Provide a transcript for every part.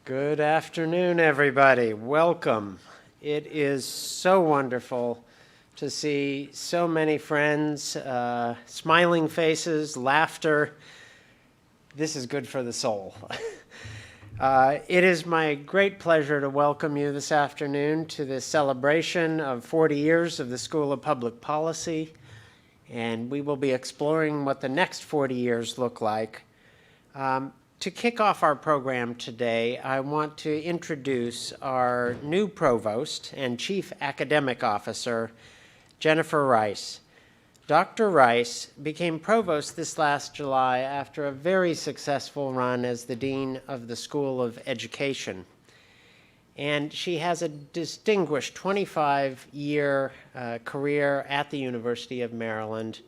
Good afternoon, everybody. Welcome. It is so wonderful to see so many friends, smiling faces, laughter. This is good for the soul. It is my great pleasure to welcome you this afternoon to this celebration of 40 years of the School of Public Policy, and we will be exploring what the next 40 years look like. To kick off our program today, I want to introduce our new provost and chief academic officer, Jennifer Rice. Dr. Rice became provost this last July after a very successful run as the dean of the School of Education. And she has a distinguished 25-year career at the University of Maryland.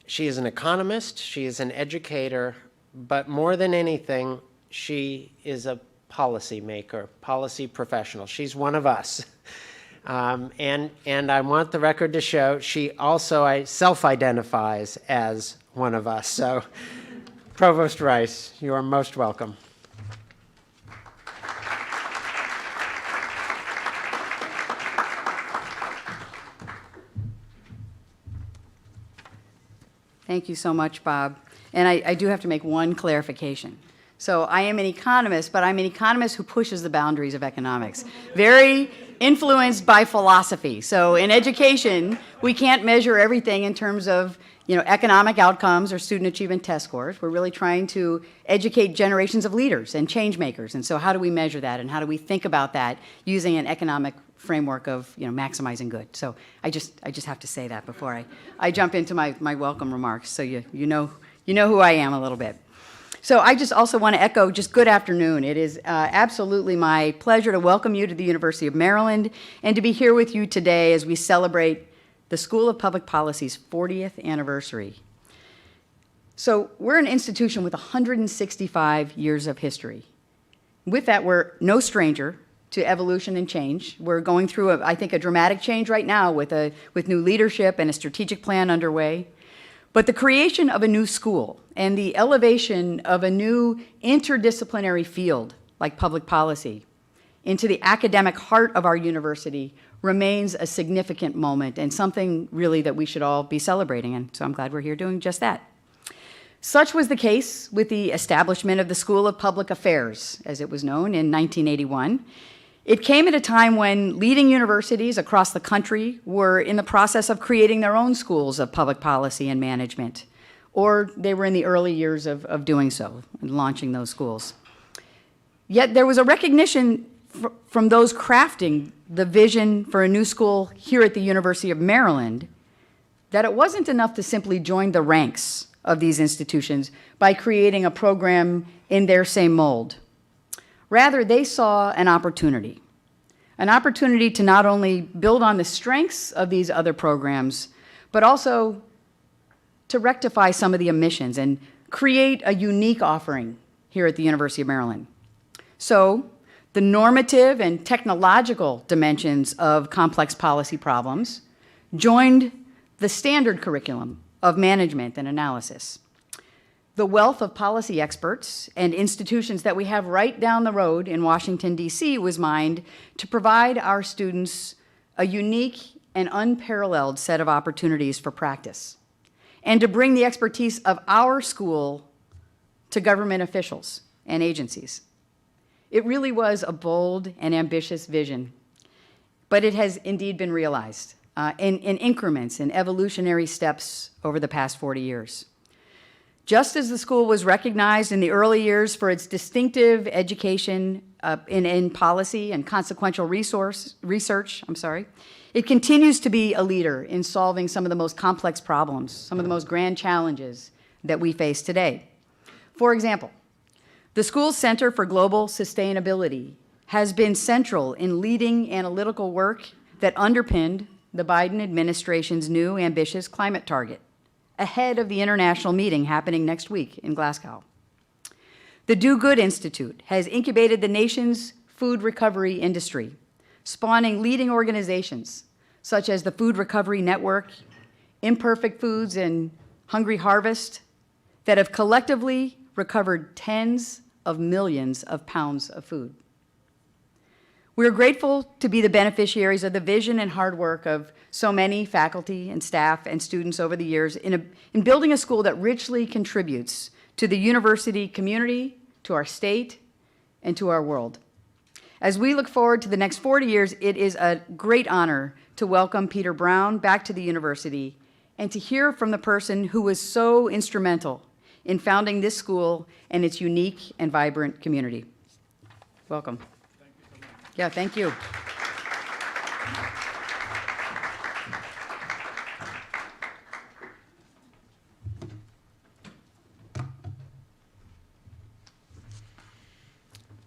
She is an economist, she is an educator, but more than anything, she is a policy maker, policy professional. She's one of us. And I want the record to show she also self-identifies as one of us. So, Provost Rice, you are most welcome. Thank you so much, Bob. And I do have to make one clarification. So I am an economist, but I'm an economist who pushes the boundaries of economics. Very influenced by philosophy. So in education, we can't measure everything in terms of economic outcomes or student achievement test scores. We're really trying to educate generations of leaders and change makers. And so how do we measure that, and how do we think about that using an economic framework of maximizing good? So I just have to say that before I jump into my welcome remarks, so you know who I am a little bit. So I just also want to echo just good afternoon. It is absolutely my pleasure to welcome you to the University of Maryland and to be here with you today as we celebrate the School of Public Policy's 40th anniversary. So we're an institution with 165 years of history. With that, we're no stranger to evolution and change. We're going through, I think, a dramatic change right now with new leadership and a strategic plan underway. But the creation of a new school and the elevation of a new interdisciplinary field like public policy into the academic heart of our university remains a significant moment and something really that we should all be celebrating. And so I'm glad we're here doing just that. Such was the case with the establishment of the School of Public Affairs, as it was known, in 1981. It came at a time when leading universities across the country were in the process of creating their own schools of public policy and management, or they were in the early years of doing so and launching those schools. Yet there was a recognition from those crafting the vision for a new school here at the University of Maryland that it wasn't enough to simply join the ranks of these institutions by creating a program in their same mold. Rather, they saw an opportunity to not only build on the strengths of these other programs, but also to rectify some of the omissions and create a unique offering here at the University of Maryland. So, the normative and technological dimensions of complex policy problems joined the standard curriculum of management and analysis. The wealth of policy experts and institutions that we have right down the road in Washington, D.C. was mined to provide our students a unique and unparalleled set of opportunities for practice, and to bring the expertise of our school to government officials and agencies. It really was a bold and ambitious vision, but it has indeed been realized in increments and evolutionary steps over the past 40 years. Just as the school was recognized in the early years for its distinctive education in policy and consequential research, it continues to be a leader in solving some of the most complex problems, some of the most grand challenges that we face today. For example, the school's Center for Global Sustainability has been central in leading analytical work that underpinned the Biden administration's new ambitious climate target, ahead of the international meeting happening next week in Glasgow. The Do Good Institute has incubated the nation's food recovery industry, spawning leading organizations such as the Food Recovery Network, Imperfect Foods, and Hungry Harvest that have collectively recovered tens of millions of pounds of food. We are grateful to be the beneficiaries of the vision and hard work of so many faculty and staff and students over the years in building a school that richly contributes to the university community, to our state, and to our world. As we look forward to the next 40 years, it is a great honor to welcome Peter Brown back to the university and to hear from the person who was so instrumental in founding this school and its unique and vibrant community. Welcome. Thank you so much. Yeah, thank you.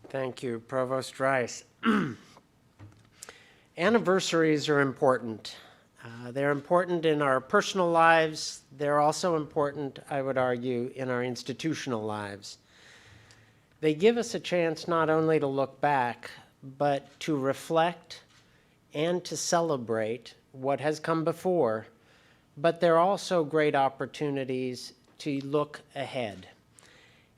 Thank you, Provost Rice. Anniversaries are important. They're important in our personal lives. They're also important, I would argue, in our institutional lives. They give us a chance not only to look back, but to reflect and to celebrate what has come before, but they're also great opportunities to look ahead.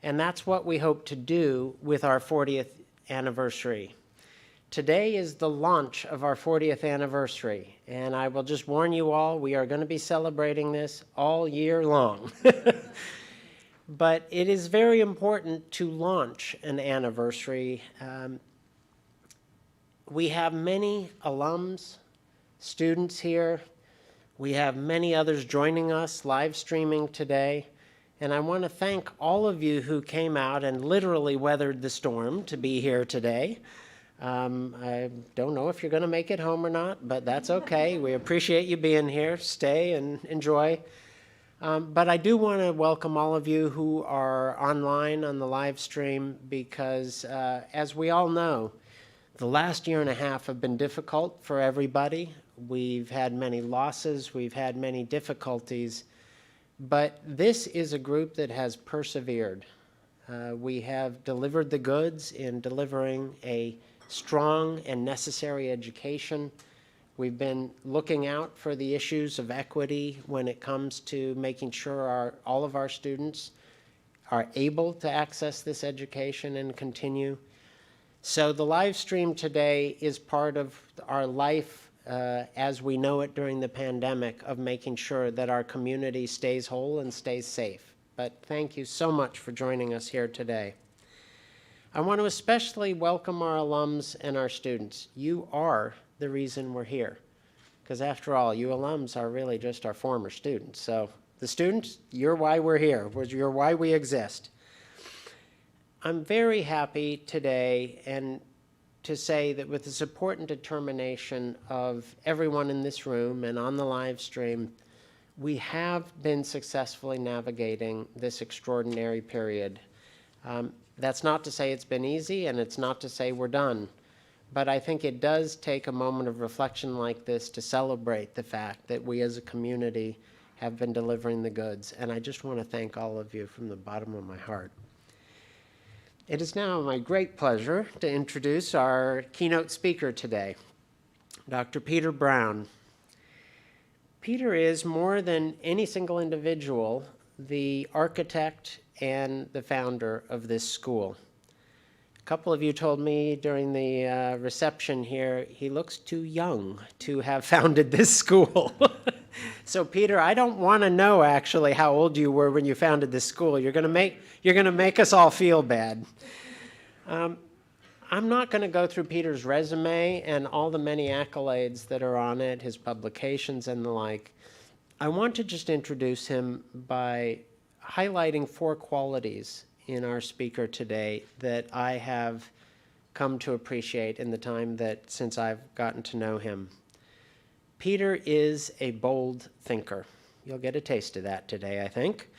And that's what we hope to do with our 40th anniversary. Today is the launch of our 40th anniversary, and I will just warn you all, we are going to be celebrating this all year long. But it is very important to launch an anniversary. We have many alums, students here. We have many others joining us live streaming today. And I want to thank all of you who came out and literally weathered the storm to be here today. I don't know if you're going to make it home or not, but that's okay. We appreciate you being here. Stay and enjoy. But I do want to welcome all of you who are online on the live stream because, as we all know, the last year and a half have been difficult for everybody. We've had many losses. We've had many difficulties. But this is a group that has persevered. We have delivered the goods in delivering a strong and necessary education. We've been looking out for the issues of equity when it comes to making sure all of our students are able to access this education and continue. So the live stream today is part of our life as we know it during the pandemic of making sure that our community stays whole and stays safe. But thank you so much for joining us here today. I want to especially welcome our alums and our students. You are the reason we're here, because after all, you alums are really just our former students. So the students, you're why we're here. You're why we exist. I'm very happy today and to say that with the support and determination of everyone in this room and on the live stream, we have been successfully navigating this extraordinary period. That's not to say it's been easy, and it's not to say we're done. But I think it does take a moment of reflection like this to celebrate the fact that we as a community have been delivering the goods. And I just want to thank all of you from the bottom of my heart. It is now my great pleasure to introduce our keynote speaker today, Dr. Peter Brown. Peter is, more than any single individual, the architect and the founder of this school. A couple of you told me during the reception here, he looks too young to have founded this school. So Peter, I don't want to know actually how old you were when you founded this school. You're going to make us all feel bad. I'm not going to go through Peter's resume and all the many accolades that are on it, his publications and the like. I want to just introduce him by highlighting 4 qualities in our speaker today that I have come to appreciate in the time since I've gotten to know him. Peter is a bold thinker. You'll get a taste of that today, I think.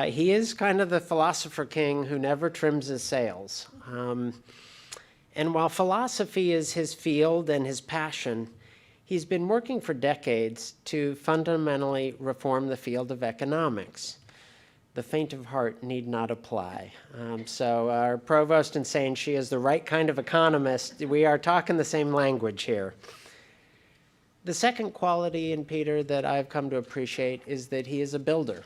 He is kind of the philosopher king who never trims his sails. And while philosophy is his field and his passion, he's been working for decades to fundamentally reform the field of economics. The faint of heart need not apply. So our provost in saying she is the right kind of economist, we are talking the same language here. The second quality in Peter that I've come to appreciate is that he is a builder.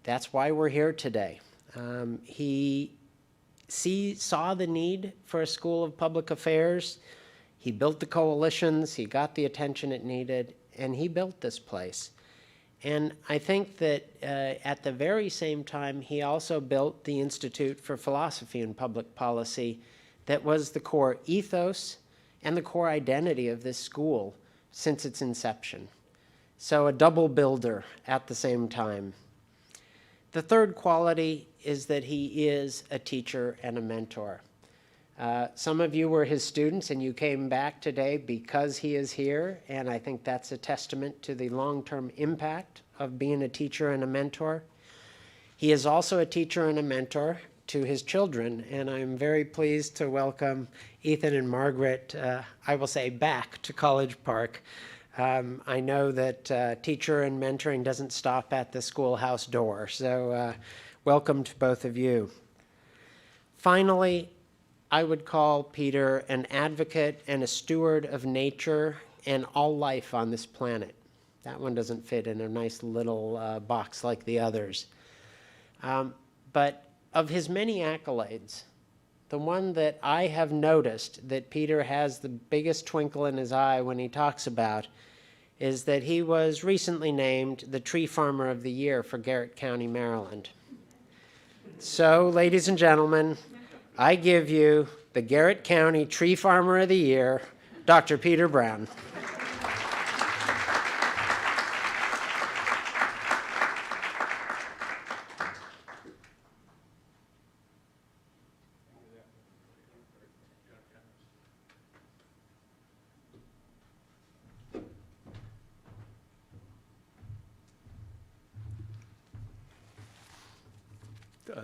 That's why we're here today. He saw the need for a school of public affairs. He built the coalitions, he got the attention it needed, and he built this place. And I think that at the very same time, he also built the Institute for Philosophy and Public Policy that was the core ethos and the core identity of this school since its inception. So a double builder at the same time. The third quality is that he is a teacher and a mentor. Some of you were his students and you came back today because he is here, and I think that's a testament to the long-term impact of being a teacher and a mentor. He is also a teacher and a mentor to his children, and I'm very pleased to welcome Ethan and Margaret, I will say, back to College Park. I know that teacher and mentoring doesn't stop at the schoolhouse door, so welcome to both of you. Finally, I would call Peter an advocate and a steward of nature and all life on this planet. That one doesn't fit in a nice little box like the others. But of his many accolades, the one that I have noticed that Peter has the biggest twinkle in his eye when he talks about is that he was recently named the Tree Farmer of the Year for Garrett County, Maryland. So, ladies and gentlemen, I give you the Garrett County Tree Farmer of the Year, Dr. Peter Brown.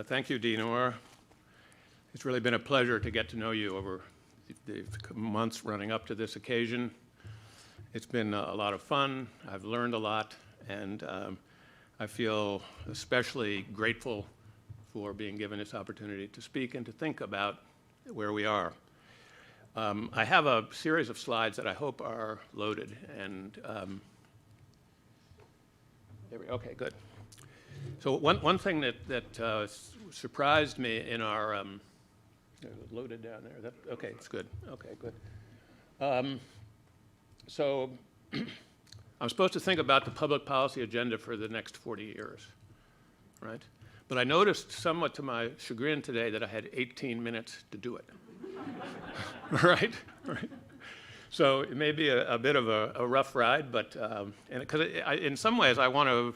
Thank you, Dinora. It's really been a pleasure to get to know you over the months running up to this occasion. It's been a lot of fun. I've learned a lot, and I feel especially grateful for being given this opportunity to speak and to think about where we are. I have a series of slides that I hope are loaded, and okay, good. So one thing that surprised me in our loaded down there. Okay, it's good. Okay, good. So I'm supposed to think about the public policy agenda for the next 40 years, right? But I noticed, somewhat to my chagrin today, that I had 18 minutes to do it. Right? So it may be a bit of a rough ride, but because in some ways I want to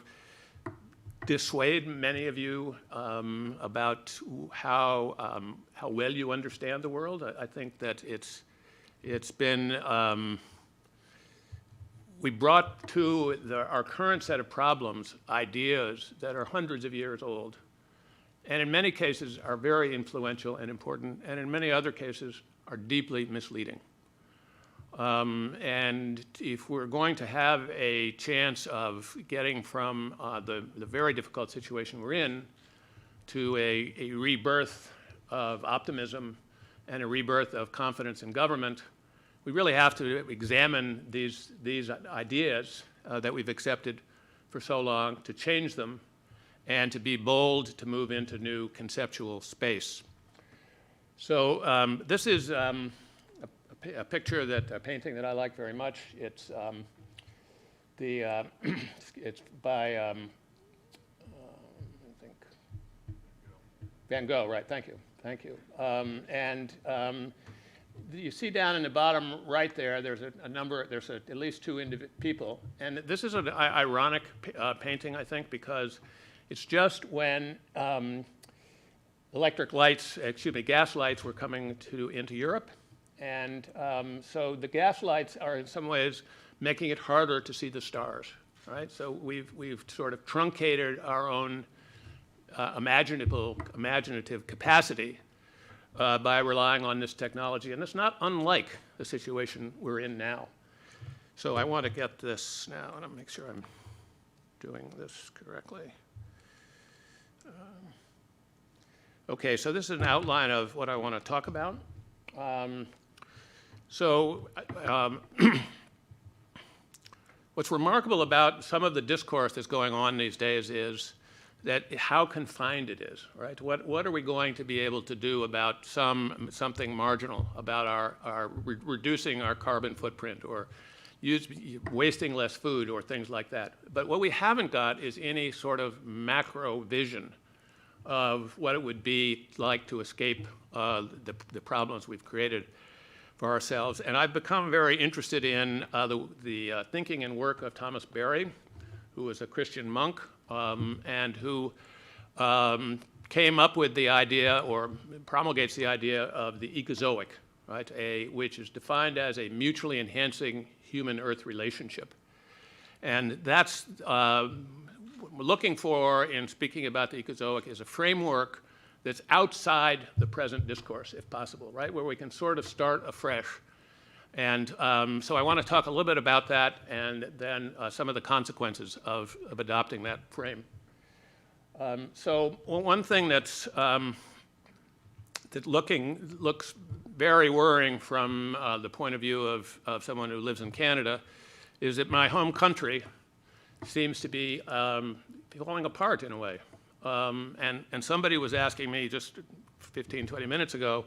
dissuade many of you about how well you understand the world. I think that it's been we brought to our current set of problems ideas that are hundreds of years old, and in many cases are very influential and important, and in many other cases are deeply misleading. And if we're going to have a chance of getting from the very difficult situation we're in to a rebirth of optimism and a rebirth of confidence in government, we really have to examine these ideas that we've accepted for so long, to change them, and to be bold to move into new conceptual space. So this is a painting that I like very much. It's it's by I think Van Gogh, right? Thank you. You see down in the bottom right there, there's a number. There's at least two people, and this is an ironic painting, I think, because it's just when gas lights were coming into Europe. And so the gas lights are in some ways making it harder to see the stars, right? So we've sort of truncated our own imaginative capacity by relying on this technology. And it's not unlike the situation we're in now. So I want to get this now, and I'll make sure I'm doing this correctly. Okay, so this is an outline of what I want to talk about. What's remarkable about some of the discourse that's going on these days is that how confined it is, right? What are we going to be able to do about something marginal, about our reducing our carbon footprint, or wasting less food, or things like that? But what we haven't got is any sort of macro vision of what it would be like to escape the problems we've created for ourselves. And I've become very interested in the thinking and work of Thomas Berry, who was a Christian monk, and who came up with the idea, or promulgates the idea, of the Ecozoic, right? Which is defined as a mutually enhancing human-earth relationship. And that's what we're looking for in speaking about the Ecozoic, is a framework that's outside the present discourse, if possible, right? Where we can sort of start afresh. And so I want to talk a little bit about that, and then some of the consequences of adopting that frame. So one thing that looks very worrying from the point of view of someone who lives in Canada is that my home country seems to be falling apart in a way. And somebody was asking me just 15, 20 minutes ago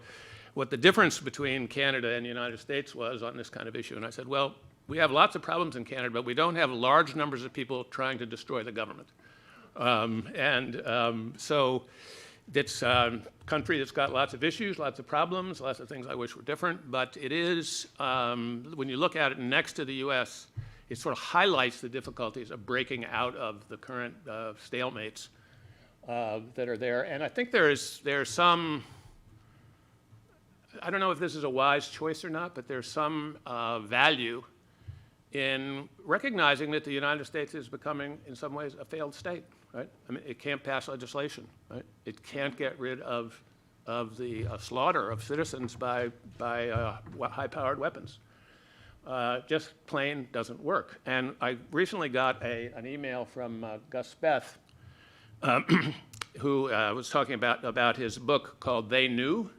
what the difference between Canada and the United States was on this kind of issue. And I said, well, we have lots of problems in Canada, but we don't have large numbers of people trying to destroy the government. So it's a country that's got lots of issues, lots of problems, lots of things I wish were different. But it is, when you look at it next to the US, it sort of highlights the difficulties of breaking out of the current stalemates that are there. And I think there's some, I don't know if this is a wise choice or not, but there's some value in recognizing that the United States is becoming, in some ways, a failed state, right? I mean, it can't pass legislation, right? It can't get rid of the slaughter of citizens by high-powered weapons. Just plain doesn't work. And I recently got an email from Gus Speth, who was talking about his book called They Knew,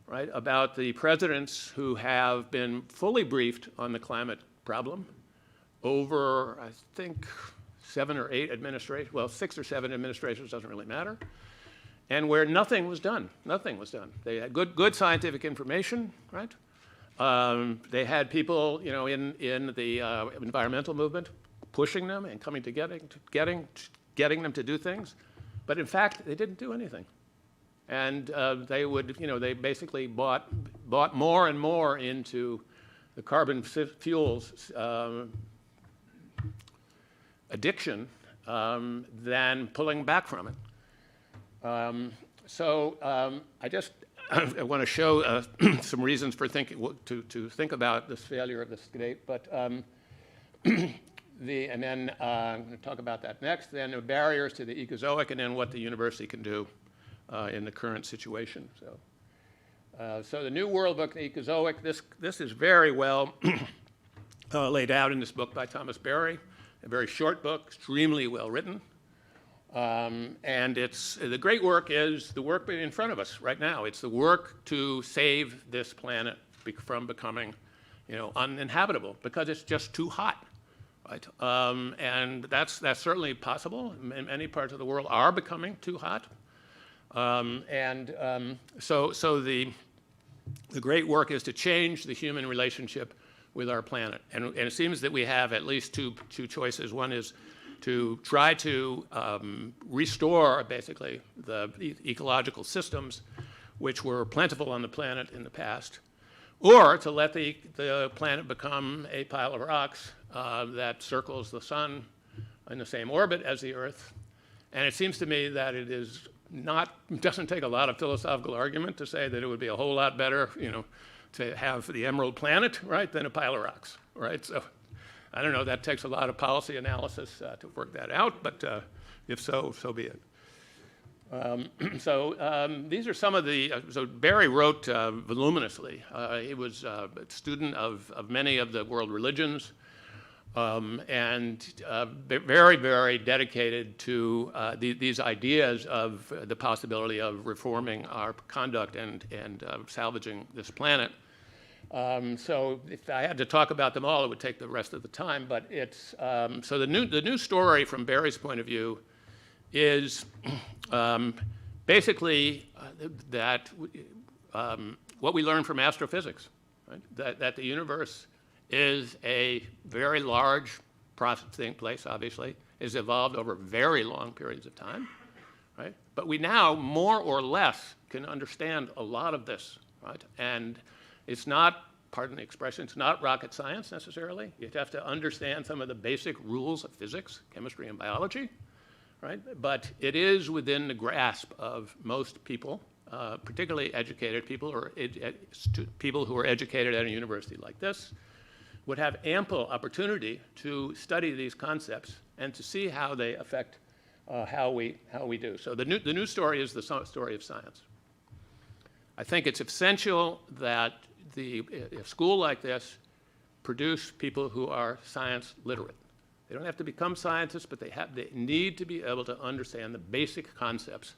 right, about the presidents who have been fully briefed on the climate problem over, I think, 7 or 8 administrations, well, 6 or 7 administrations, doesn't really matter, and where nothing was done. Nothing was done. They had good scientific information, right? They had people, you know, in the environmental movement pushing them and coming to getting them to do things, but in fact, they didn't do anything. And they would, you know, they basically bought more and more into the carbon fuels addiction than pulling back from it. I want to show some reasons for to think about this failure of the state, but and then I'm going to talk about that next. Then the barriers to the Ecozoic, and then what the university can do in the current situation. So the New World Book, the Ecozoic, this is very well laid out in this book by Thomas Berry, a very short book, extremely well written. And the great work is the work in front of us right now. It's the work to save this planet from becoming, you know, uninhabitable, because it's just too hot. Right? And that's certainly possible. Many parts of the world are becoming too hot. So the great work is to change the human relationship with our planet. And it seems that we have at least two choices. One is to try to restore, basically, the ecological systems which were plentiful on the planet in the past, or to let the planet become a pile of rocks that circles the sun in the same orbit as the Earth. And it seems to me that it doesn't take a lot of philosophical argument to say that it would be a whole lot better, you know, to have the emerald planet, right, than a pile of rocks, right? So I don't know, that takes a lot of policy analysis to work that out, but if so, so be it. These are some of so Berry wrote voluminously. He was a student of many of the world religions, and very, very dedicated to these ideas of the possibility of reforming our conduct and salvaging this planet. So if I had to talk about them all, it would take the rest of the time. But it's so the new story from Berry's point of view is basically that what we learned from astrophysics, right? That the universe is a very large processing place, obviously, has evolved over very long periods of time, right? But we now, more or less, can understand a lot of this, right? And it's not, pardon the expression, it's not rocket science necessarily. You have to understand some of the basic rules of physics, chemistry, and biology, right? But it is within the grasp of most people, particularly educated people or people who are educated at a university like this, would have ample opportunity to study these concepts and to see how they affect how we do. So the new story is the story of science. I think it's essential that a school like this produce people who are science literate. They don't have to become scientists, but they need to be able to understand the basic concepts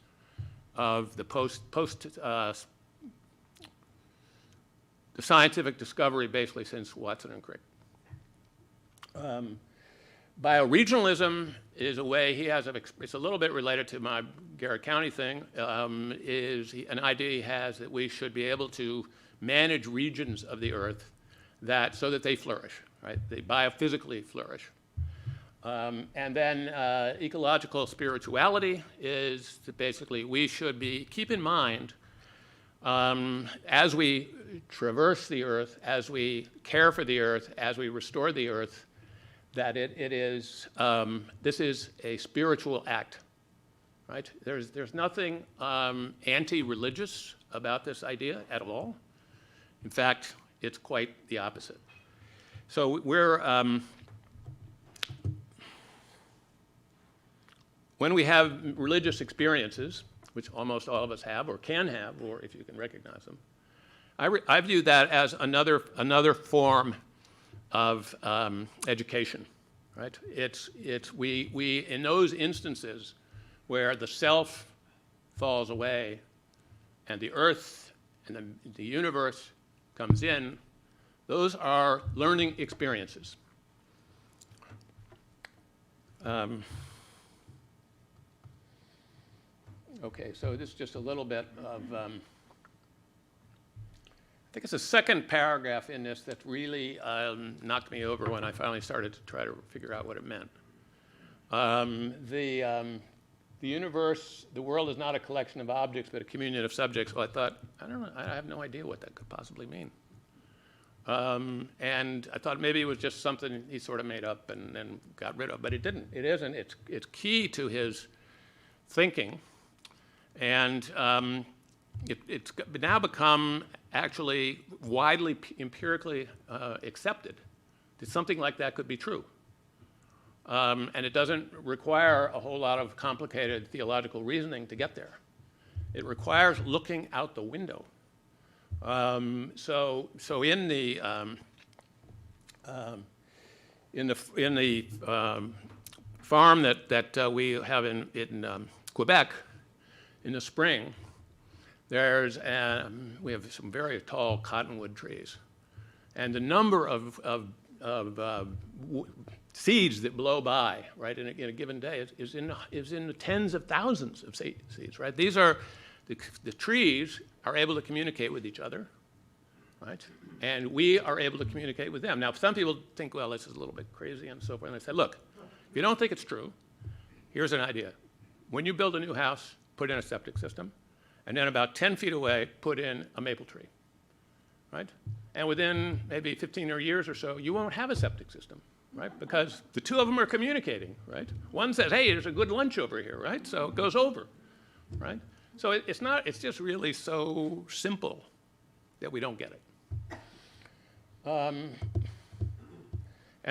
of the the scientific discovery basically since Watson and Crick. Bioregionalism is a way he has it's a little bit related to my Garrett County thing, is an idea he has that we should be able to manage regions of the earth so that they flourish, right? They biophysically flourish. And then ecological spirituality is that basically we should keep in mind as we traverse the earth, as we care for the earth, as we restore the earth, that this is a spiritual act, right? There's nothing anti-religious about this idea at all. In fact, it's quite the opposite. So when we have religious experiences, which almost all of us have or can have, or if you can recognize them, I view that as another form of education, right? We in those instances where the self falls away and the earth and the universe comes in, those are learning experiences. Okay, so this is just a little bit of, I think it's the second paragraph in this that really knocked me over when I finally started to try to figure out what it meant. The universe, the world is not a collection of objects, but a communion of subjects. Well, I thought, I don't know, I have no idea what that could possibly mean. And I thought maybe it was just something he sort of made up and then got rid of, but it didn't. It isn't. It's key to his thinking. And it's now become actually widely empirically accepted that something like that could be true. And it doesn't require a whole lot of complicated theological reasoning to get there. It requires looking out the window. So in the farm that we have in Quebec, in the spring, we have some very tall cottonwood trees, and the number of seeds that blow by, right, in a given day is in the tens of thousands of seeds, right? These are the trees are able to communicate with each other, right? And we are able to communicate with them. Now, some people think, well, this is a little bit crazy and so forth. And I say, look, if you don't think it's true, here's an idea. When you build a new house, put in a septic system, and then about 10 feet away, put in a maple tree, right? And within maybe 15 years or so, you won't have a septic system, right? Because the two of them are communicating, right? One says, hey, there's a good lunch over here, right? So it goes over, right? So it's just really so simple that we don't get it. And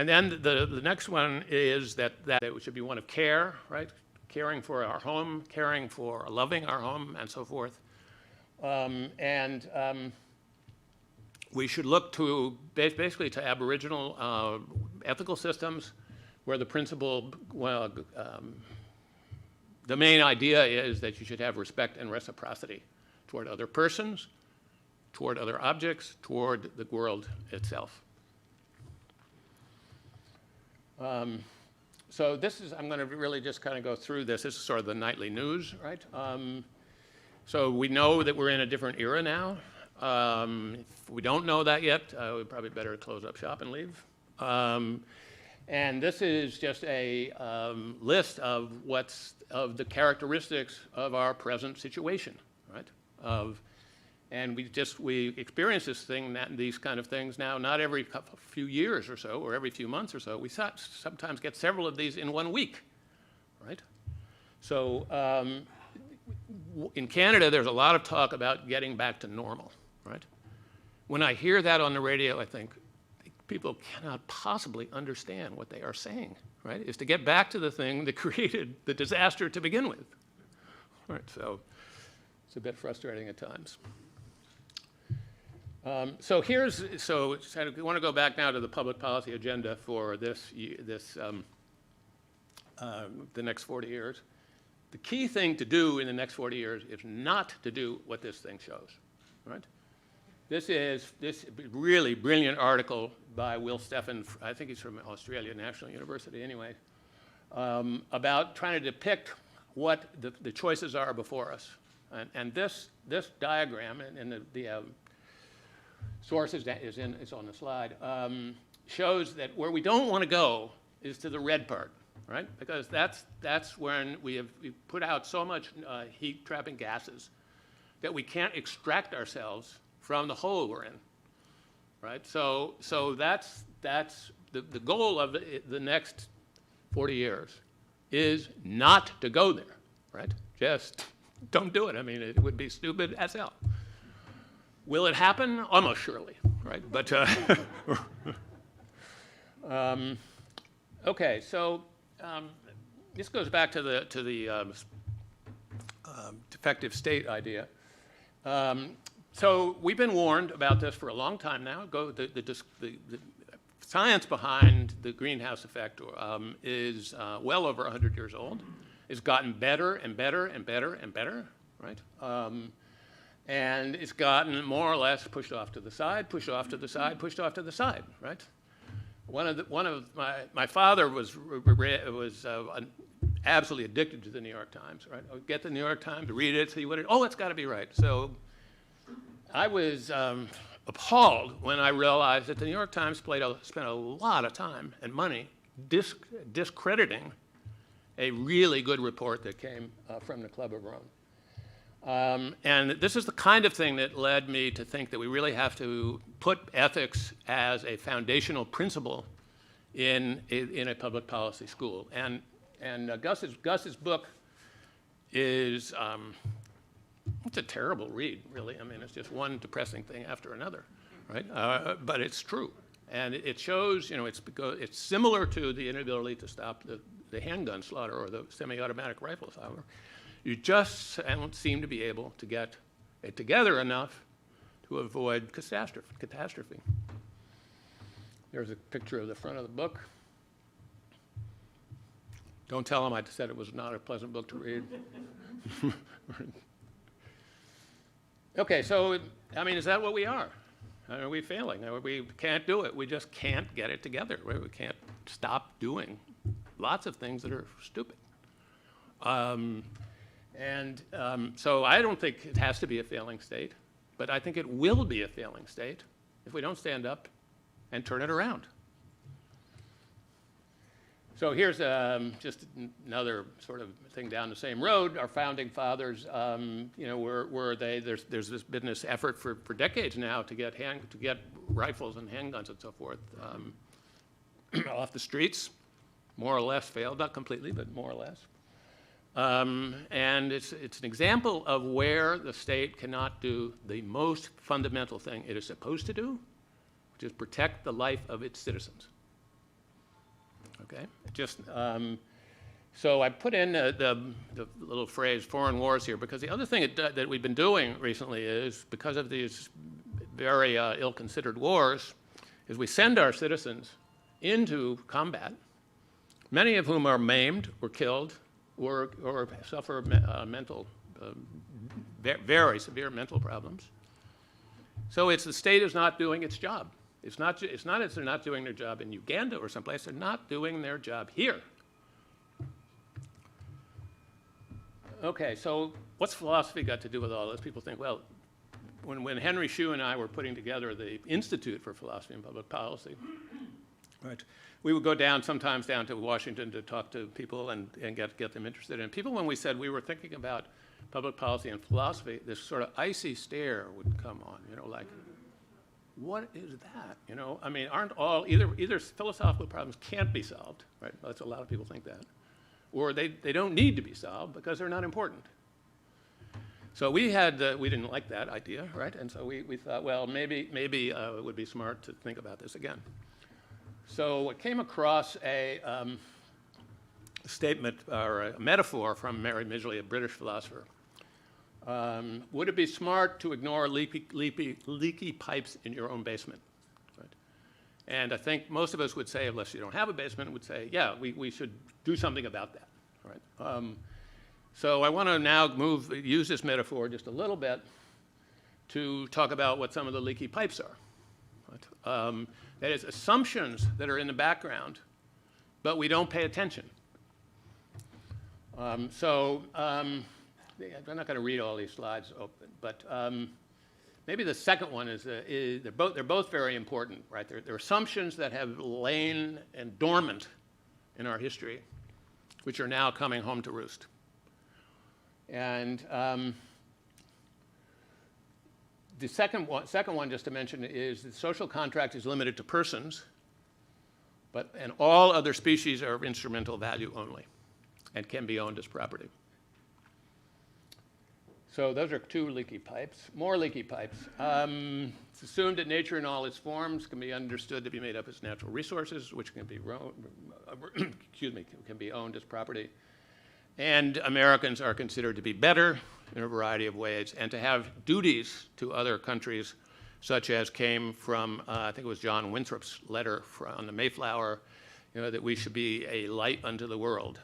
then the next one is that it should be one of care, right? Caring for our home, caring for loving our home, and so forth. We should look to basically to Aboriginal ethical systems where the principle, the main idea is that you should have respect and reciprocity toward other persons, toward other objects, toward the world itself. So this is, I'm going to really just kind of go through this. This is sort of the nightly news, right? So we know that we're in a different era now. If we don't know that yet, we probably better close up shop and leave. And this is just a list of the characteristics of our present situation, right? And we experience these kind of things now, not every few years or so, or every few months or so. We sometimes get several of these in 1 week, right? So in Canada, there's a lot of talk about getting back to normal, right? When I hear that on the radio, I think people cannot possibly understand what they are saying, right? Is to get back to the thing that created the disaster to begin with, right? So it's a bit frustrating at times. So we want to go back now to the public policy agenda for the next 40 years. The key thing to do in the next 40 years is not to do what this thing shows, right? This is this really brilliant article by Will Steffen, I think he's from Australia National University anyway, about trying to depict what the choices are before us. And this diagram, and the source is on the slide, shows that where we don't want to go is to the red part, right? Because that's when we put out so much heat-trapping gases that we can't extract ourselves from the hole we're in, right? So that's the goal of the next 40 years is not to go there, right? Just don't do it. I mean, it would be stupid as hell. Will it happen? Almost surely, right? But okay, so this goes back to the defective state idea. So we've been warned about this for a long time now. The science behind the greenhouse effect is well over 100 years old. It's gotten better and better and better and better, right? And it's gotten more or less pushed off to the side, pushed off to the side, pushed off to the side, right? My father was absolutely addicted to the New York Times, right? I would get the New York Times, read it, see what it's got to be right. So I was appalled when I realized that the New York Times spent a lot of time and money discrediting a really good report that came from the Club of Rome. And this is the kind of thing that led me to think that we really have to put ethics as a foundational principle in a public policy school. And Gus's book is it's a terrible read, really. I mean, it's just one depressing thing after another, right? But it's true, and it shows, it's similar to the inability to stop the handgun slaughter or the semi-automatic rifles. However, you just don't seem to be able to get it together enough to avoid catastrophe. There's a picture of the front of the book. Don't tell them I said it was not a pleasant book to read. Okay, so, I mean, is that what we are? Are we failing? We can't do it. We just can't get it together. We can't stop doing lots of things that are stupid. So I don't think it has to be a failing state, but I think it will be a failing state if we don't stand up and turn it around. So here's just another sort of thing down the same road. Our founding fathers, there's been this effort for decades now to get rifles and handguns and so forth off the streets. More or less failed, not completely, but more or less. And it's an example of where the state cannot do the most fundamental thing it is supposed to do, which is protect the life of its citizens. Okay, so I put in the little phrase "foreign wars" here because the other thing that we've been doing recently is, because of these very ill-considered wars, is we send our citizens into combat, many of whom are maimed or killed or suffer very severe mental problems. So the state is not doing its job. It's not as they're not doing their job in Uganda or someplace. They're not doing their job here. Okay, so what's philosophy got to do with all this? People think, well, when Henry Shue and I were putting together the Institute for Philosophy and Public Policy, right, we would go sometimes down to Washington to talk to people and get them interested. And people, when we said we were thinking about public policy and philosophy, this sort of icy stare would come on, like, what is that? I mean, aren't all, either philosophical problems can't be solved, right? That's a lot of people think that. Or they don't need to be solved because they're not important. So we didn't like that idea, right? And so we thought, well, maybe it would be smart to think about this again. So I came across a statement or a metaphor from Mary Midgley, a British philosopher. Would it be smart to ignore leaky pipes in your own basement? Right? And I think most of us would say, unless you don't have a basement, would say, yeah, we should do something about that. Right? So I want to now use this metaphor just a little bit to talk about what some of the leaky pipes are. Right? That is, assumptions that are in the background, but we don't pay attention. I'm not going to read all these slides open, but maybe the second one is they're both very important, right? They're assumptions that have lain and dormant in our history, which are now coming home to roost. And the second one, just to mention, is the social contract is limited to persons, and all other species are of instrumental value only and can be owned as property. So those are two leaky pipes. More leaky pipes. It's assumed that nature in all its forms can be understood to be made up as natural resources, which can be can be owned as property. And Americans are considered to be better in a variety of ways, and to have duties to other countries, such as came from, I think it was John Winthrop's letter on the Mayflower, that we should be a light unto the world.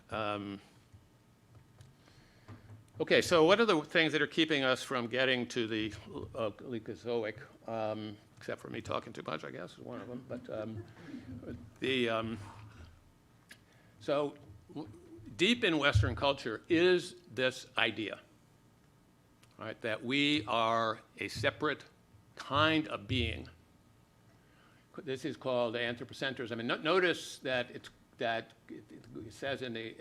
Okay, so what are the things that are keeping us from getting to the Ecozoic, except for me talking too much, I guess, is one of them. But so deep in Western culture is this idea, right, that we are a separate kind of being. This is called Anthropocentrism. I mean, notice that it says in the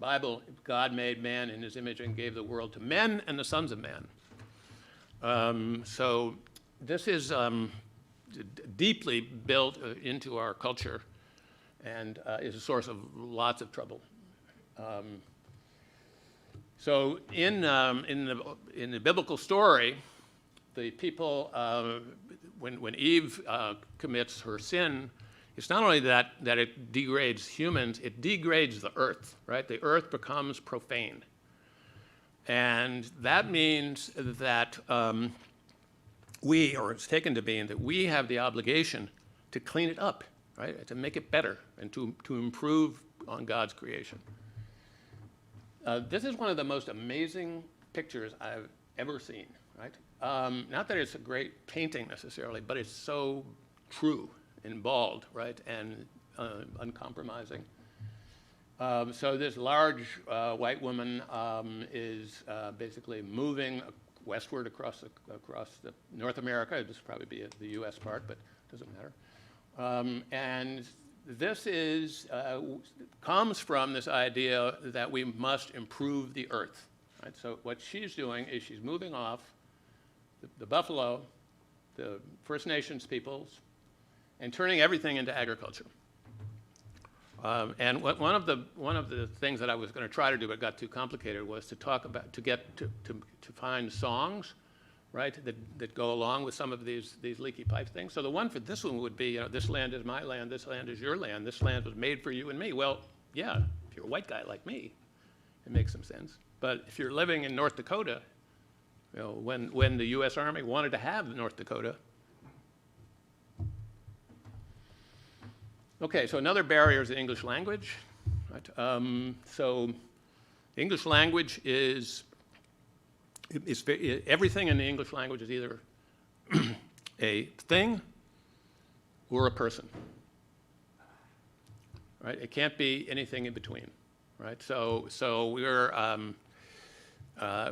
Bible, God made man in his image and gave the world to men and the sons of man. So this is deeply built into our culture and is a source of lots of trouble. So in the biblical story, the people, when Eve commits her sin, it's not only that it degrades humans, it degrades the earth, right? The earth becomes profane. And that means that it's taken to mean that we have the obligation to clean it up, right? To make it better and to improve on God's creation. This is one of the most amazing pictures I've ever seen, right? Not that it's a great painting necessarily, but it's so true and bald, right, and uncompromising. So this large white woman is basically moving westward across the North America. This would probably be the U.S. part, but it doesn't matter. And this comes from this idea that we must improve the earth. Right? So what she's doing is she's moving off the buffalo, the First Nations peoples, and turning everything into agriculture. And one of the things that I was going to try to do, but got too complicated, was to find songs, right, that go along with some of these leaky pipe things. So the one for this one would be, this land is my land, this land is your land, this land was made for you and me. Well, yeah, if you're a white guy like me, it makes some sense. But if you're living in North Dakota, when the U.S. Army wanted to have North Dakota. Okay, so another barrier is the English language. Right? So the English language everything in the English language is either a thing or a person. Right? It can't be anything in between. Right? So we're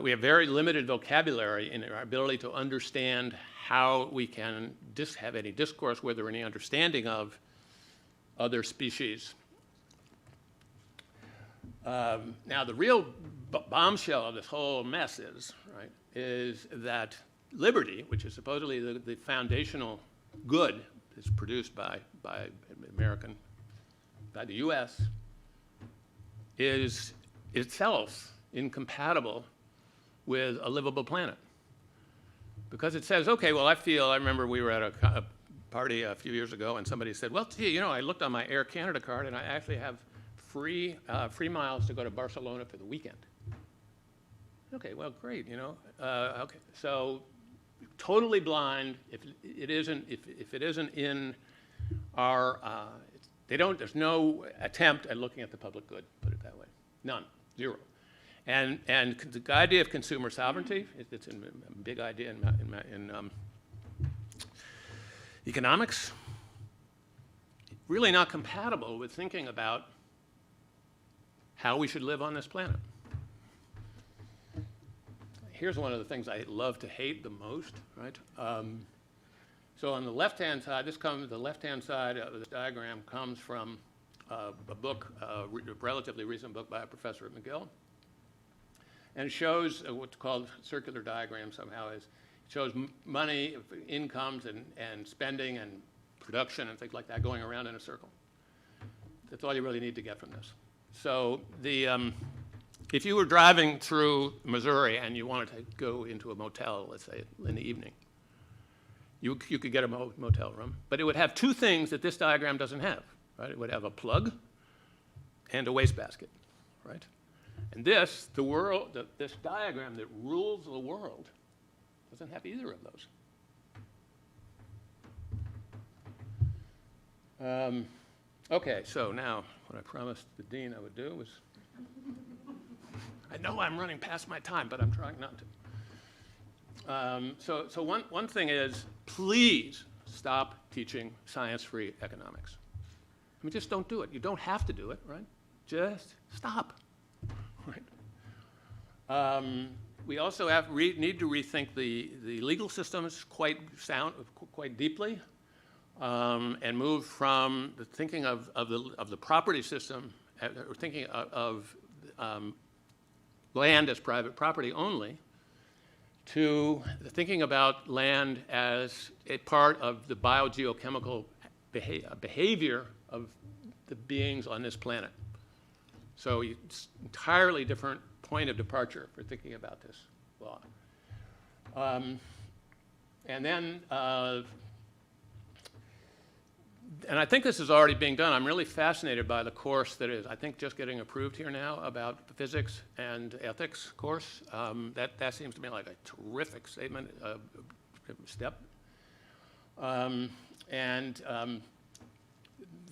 we have very limited vocabulary in our ability to understand how we can have any discourse with or any understanding of other species. Now, the real bombshell of this whole mess is that liberty, which is supposedly the foundational good that's produced by the U.S., is itself incompatible with a livable planet. Because it says, okay, well, I remember we were at a party a few years ago, and somebody said, well, gee, I looked on my Air Canada card, and I actually have free miles to go to Barcelona for the weekend. Okay, well, great, okay, so totally blind. If it isn't in our, there's no attempt at looking at the public good, put it that way. None, zero. And the idea of consumer sovereignty, it's a big idea in economics, really not compatible with thinking about how we should live on this planet. Here's one of the things I love to hate the most, right? So on the left-hand side, the left-hand side of this diagram comes from a book, a relatively recent book by a professor at McGill. And it shows what's called circular diagram somehow. It shows money, incomes, and spending, and production, and things like that going around in a circle. That's all you really need to get from this. So if you were driving through Missouri and you wanted to go into a motel, let's say, in the evening, you could get a motel room. But it would have two things that this diagram doesn't have, right? It would have a plug and a wastebasket, right? And this diagram that rules the world doesn't have either of those. Okay, so now what I promised the dean I would do was, I know I'm running past my time, but I'm trying not to. So one thing is, please stop teaching science-free economics. I mean, just don't do it. You don't have to do it, right? Just stop. Right. We also need to rethink the legal systems quite deeply, and move from the thinking of the property system, or thinking of land as private property only, to thinking about land as a part of the biogeochemical behavior of the beings on this planet. So it's an entirely different point of departure for thinking about this law. And then, and I think this is already being done. I'm really fascinated by the course that is, I think, just getting approved here now about physics and ethics course. That seems to me like a terrific step.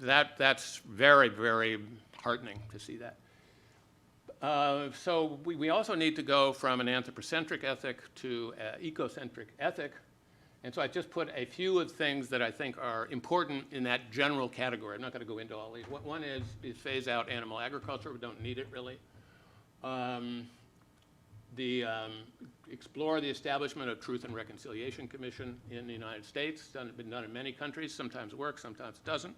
That's very, very heartening to see that. So we also need to go from an anthropocentric ethic to an ecocentric ethic. And so I just put a few of things that I think are important in that general category. I'm not going to go into all these. One is phase out animal agriculture. We don't need it, really. Explore the establishment of Truth and Reconciliation Commission in the United States. It's been done in many countries. Sometimes it works, sometimes it doesn't.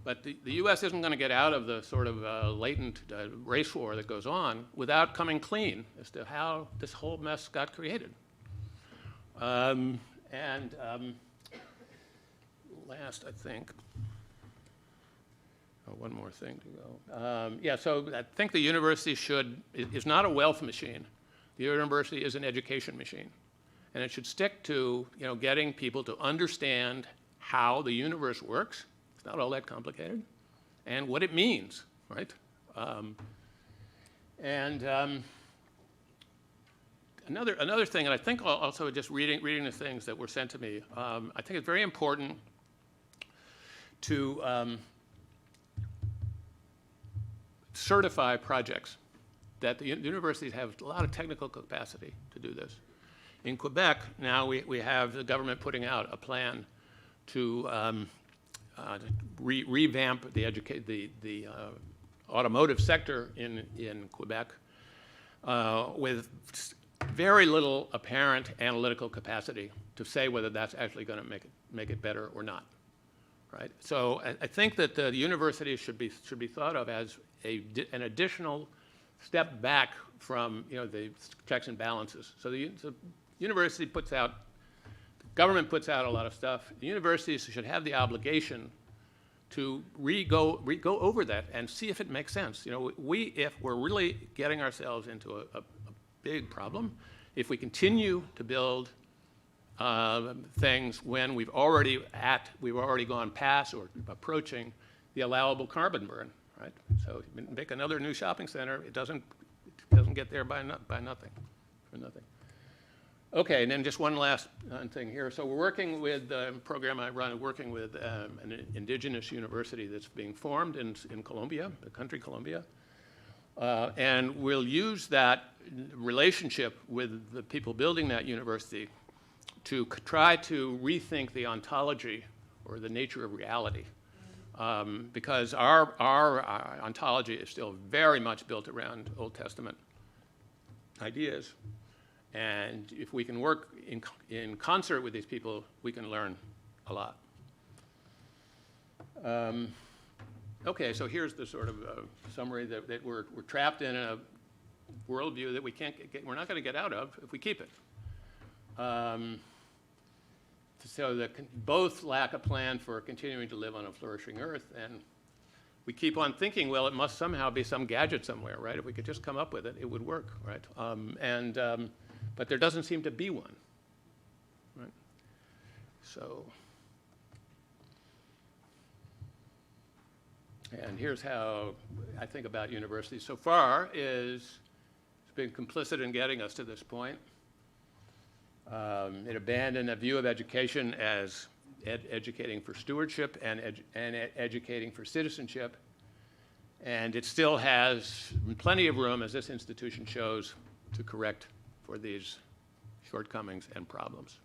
But the U.S. isn't going to get out of the sort of latent race war that goes on without coming clean as to how this whole mess got created. Last, I think, one more thing to go. So I think the university is not a wealth machine. The university is an education machine. And it should stick to, getting people to understand how the universe works. It's not all that complicated. And what it means, right? Another thing, and I think also just reading the things that were sent to me, I think it's very important to certify projects, that the universities have a lot of technical capacity to do this. In Quebec, now we have the government putting out a plan to revamp the automotive sector in Quebec. with very little apparent analytical capacity to say whether that's actually going to make it better or not, right? So I think that the university should be thought of as an additional step back from the checks and balances. So the university puts out, the government puts out a lot of stuff. The universities should have the obligation to go over that and see if it makes sense. If we're really getting ourselves into a big problem, if we continue to build things when we've already gone past or approaching the allowable carbon burn, right? So make another new shopping center, it doesn't get there by nothing, for nothing. Okay, and then just one last thing here. So we're working with the program I run, working with an indigenous university that's being formed in Colombia, the country Colombia. And we'll use that relationship with the people building that university to try to rethink the ontology or the nature of reality. Because our ontology is still very much built around Old Testament ideas. And if we can work in concert with these people, we can learn a lot. Okay, so here's the sort of summary that we're trapped in a worldview that we're not going to get out of if we keep it. So that both lack a plan for continuing to live on a flourishing earth, and we keep on thinking, well, it must somehow be some gadget somewhere, right? If we could just come up with it, it would work, right? But there doesn't seem to be one, right? So, and here's how I think about universities so far it's been complicit in getting us to this point. It abandoned a view of education as educating for stewardship and educating for citizenship. And it still has plenty of room, as this institution shows, to correct for these shortcomings and problems.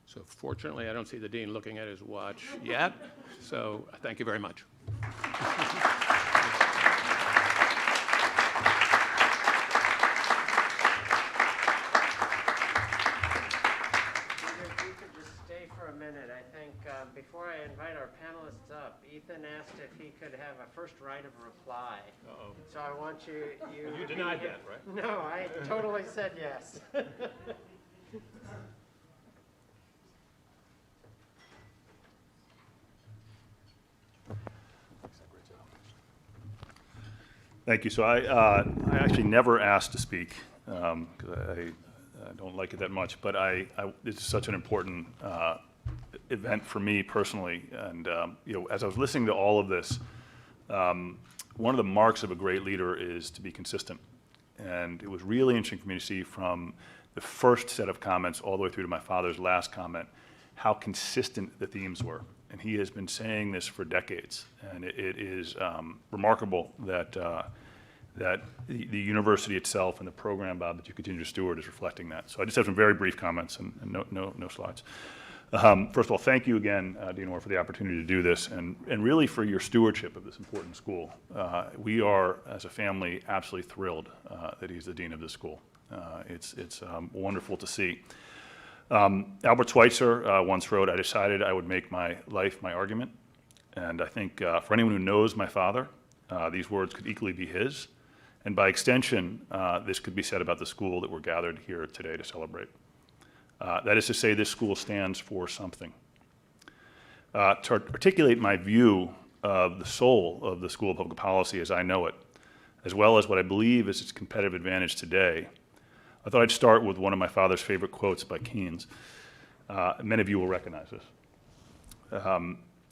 So fortunately, I don't see the dean looking at his watch yet. So thank you very much. Before I invite our panelists up, Ethan asked if he could have a first right of reply. Uh-oh. So I want you You denied that, right? No, I totally said yes. Thank you. So I actually never asked to speak because I don't like it that much, but this is such an important event for me personally, and as I was listening to all of this, one of the marks of a great leader is to be consistent, and it was really interesting for me to see from the first set of comments all the way through to my father's last comment how consistent the themes were, and he has been saying this for decades, and it is remarkable that the university itself and the program, Bob, that you continue to steward is reflecting that. So I just have some very brief comments and no slides. First of all, thank you again, Dinora, for the opportunity to do this and really for your stewardship of this important school. We are, as a family, absolutely thrilled that he's the dean of this school. It's wonderful to see. Albert Schweitzer once wrote, "I decided I would make my life my argument." And I think for anyone who knows my father, these words could equally be his. And by extension, this could be said about the school that we're gathered here today to celebrate. That is to say, this school stands for something. To articulate my view of the soul of the School of Public Policy as I know it, as well as what I believe is its competitive advantage today, I thought I'd start with one of my father's favorite quotes by Keynes. Many of you will recognize this.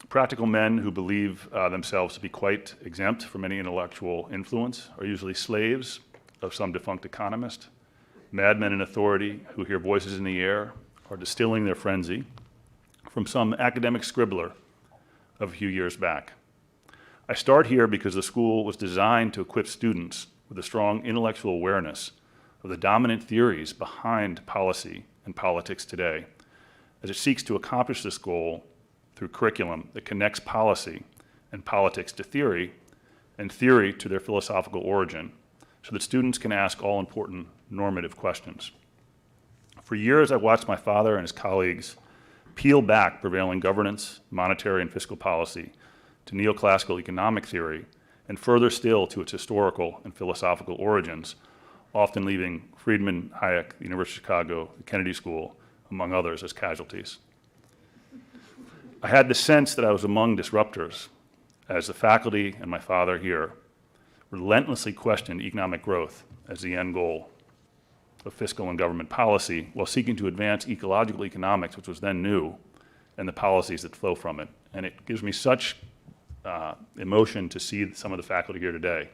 Practical men who believe themselves to be quite exempt from any intellectual influence are usually slaves of some defunct economist. Madmen in authority who hear voices in the air are distilling their frenzy from some academic scribbler of a few years back. I start here because the school was designed to equip students with a strong intellectual awareness of the dominant theories behind policy and politics today, as it seeks to accomplish this goal through curriculum that connects policy and politics to theory and theory to their philosophical origin, so that students can ask all-important normative questions. For years, I've watched my father and his colleagues peel back prevailing governance, monetary, and fiscal policy to neoclassical economic theory, and further still to its historical and philosophical origins, often leaving Friedman, Hayek, the University of Chicago, the Kennedy School, among others, as casualties. I had the sense that I was among disruptors, as the faculty and my father here relentlessly questioned economic growth as the end goal of fiscal and government policy, while seeking to advance ecological economics, which was then new, and the policies that flow from it. And it gives me such emotion to see some of the faculty here today,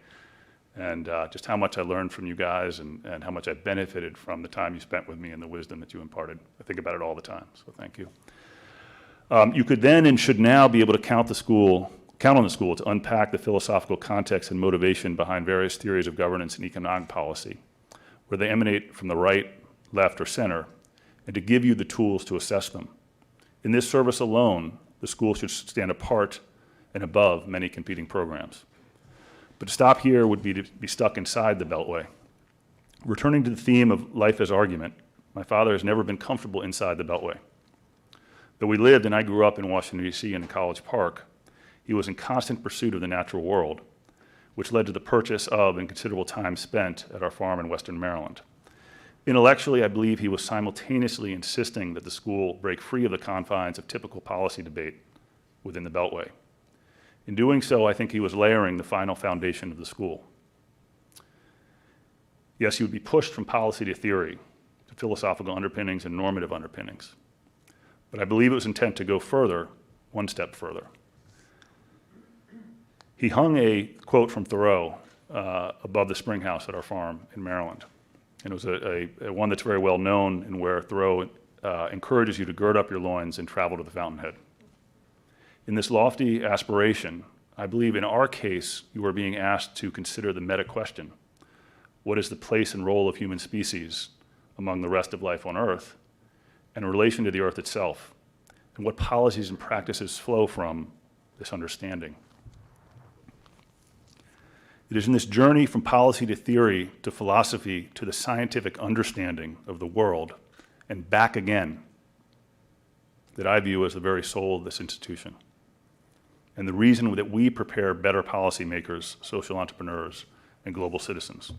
and just how much I learned from you guys, and how much I benefited from the time you spent with me and the wisdom that you imparted. I think about it all the time, so thank you. You could then and should now be able to count on the school to unpack the philosophical context and motivation behind various theories of governance and economic policy, where they emanate from the right, left, or center, and to give you the tools to assess them. In this service alone, the school should stand apart and above many competing programs. But to stop here would be to be stuck inside the Beltway. Returning to the theme of life as argument, my father has never been comfortable inside the Beltway. Though we lived and I grew up in Washington, D.C. in College Park, he was in constant pursuit of the natural world, which led to the purchase of and considerable time spent at our farm in Western Maryland. Intellectually, I believe he was simultaneously insisting that the school break free of the confines of typical policy debate within the Beltway. In doing so, I think he was layering the final foundation of the school. Yes, he would be pushed from policy to theory, to philosophical underpinnings and normative underpinnings. But I believe it was intent to go further, one step further. He hung a quote from Thoreau above the spring house at our farm in Maryland. And it was a one that's very well known, and where Thoreau encourages you to gird up your loins and travel to the fountainhead. In this lofty aspiration, I believe in our case, you are being asked to consider the meta question. What is the place and role of human species among the rest of life on Earth, and in relation to the Earth itself? And what policies and practices flow from this understanding? It is in this journey from policy to theory to philosophy to the scientific understanding of the world and back again that I view as the very soul of this institution, and the reason that we prepare better policymakers, social entrepreneurs, and global citizens.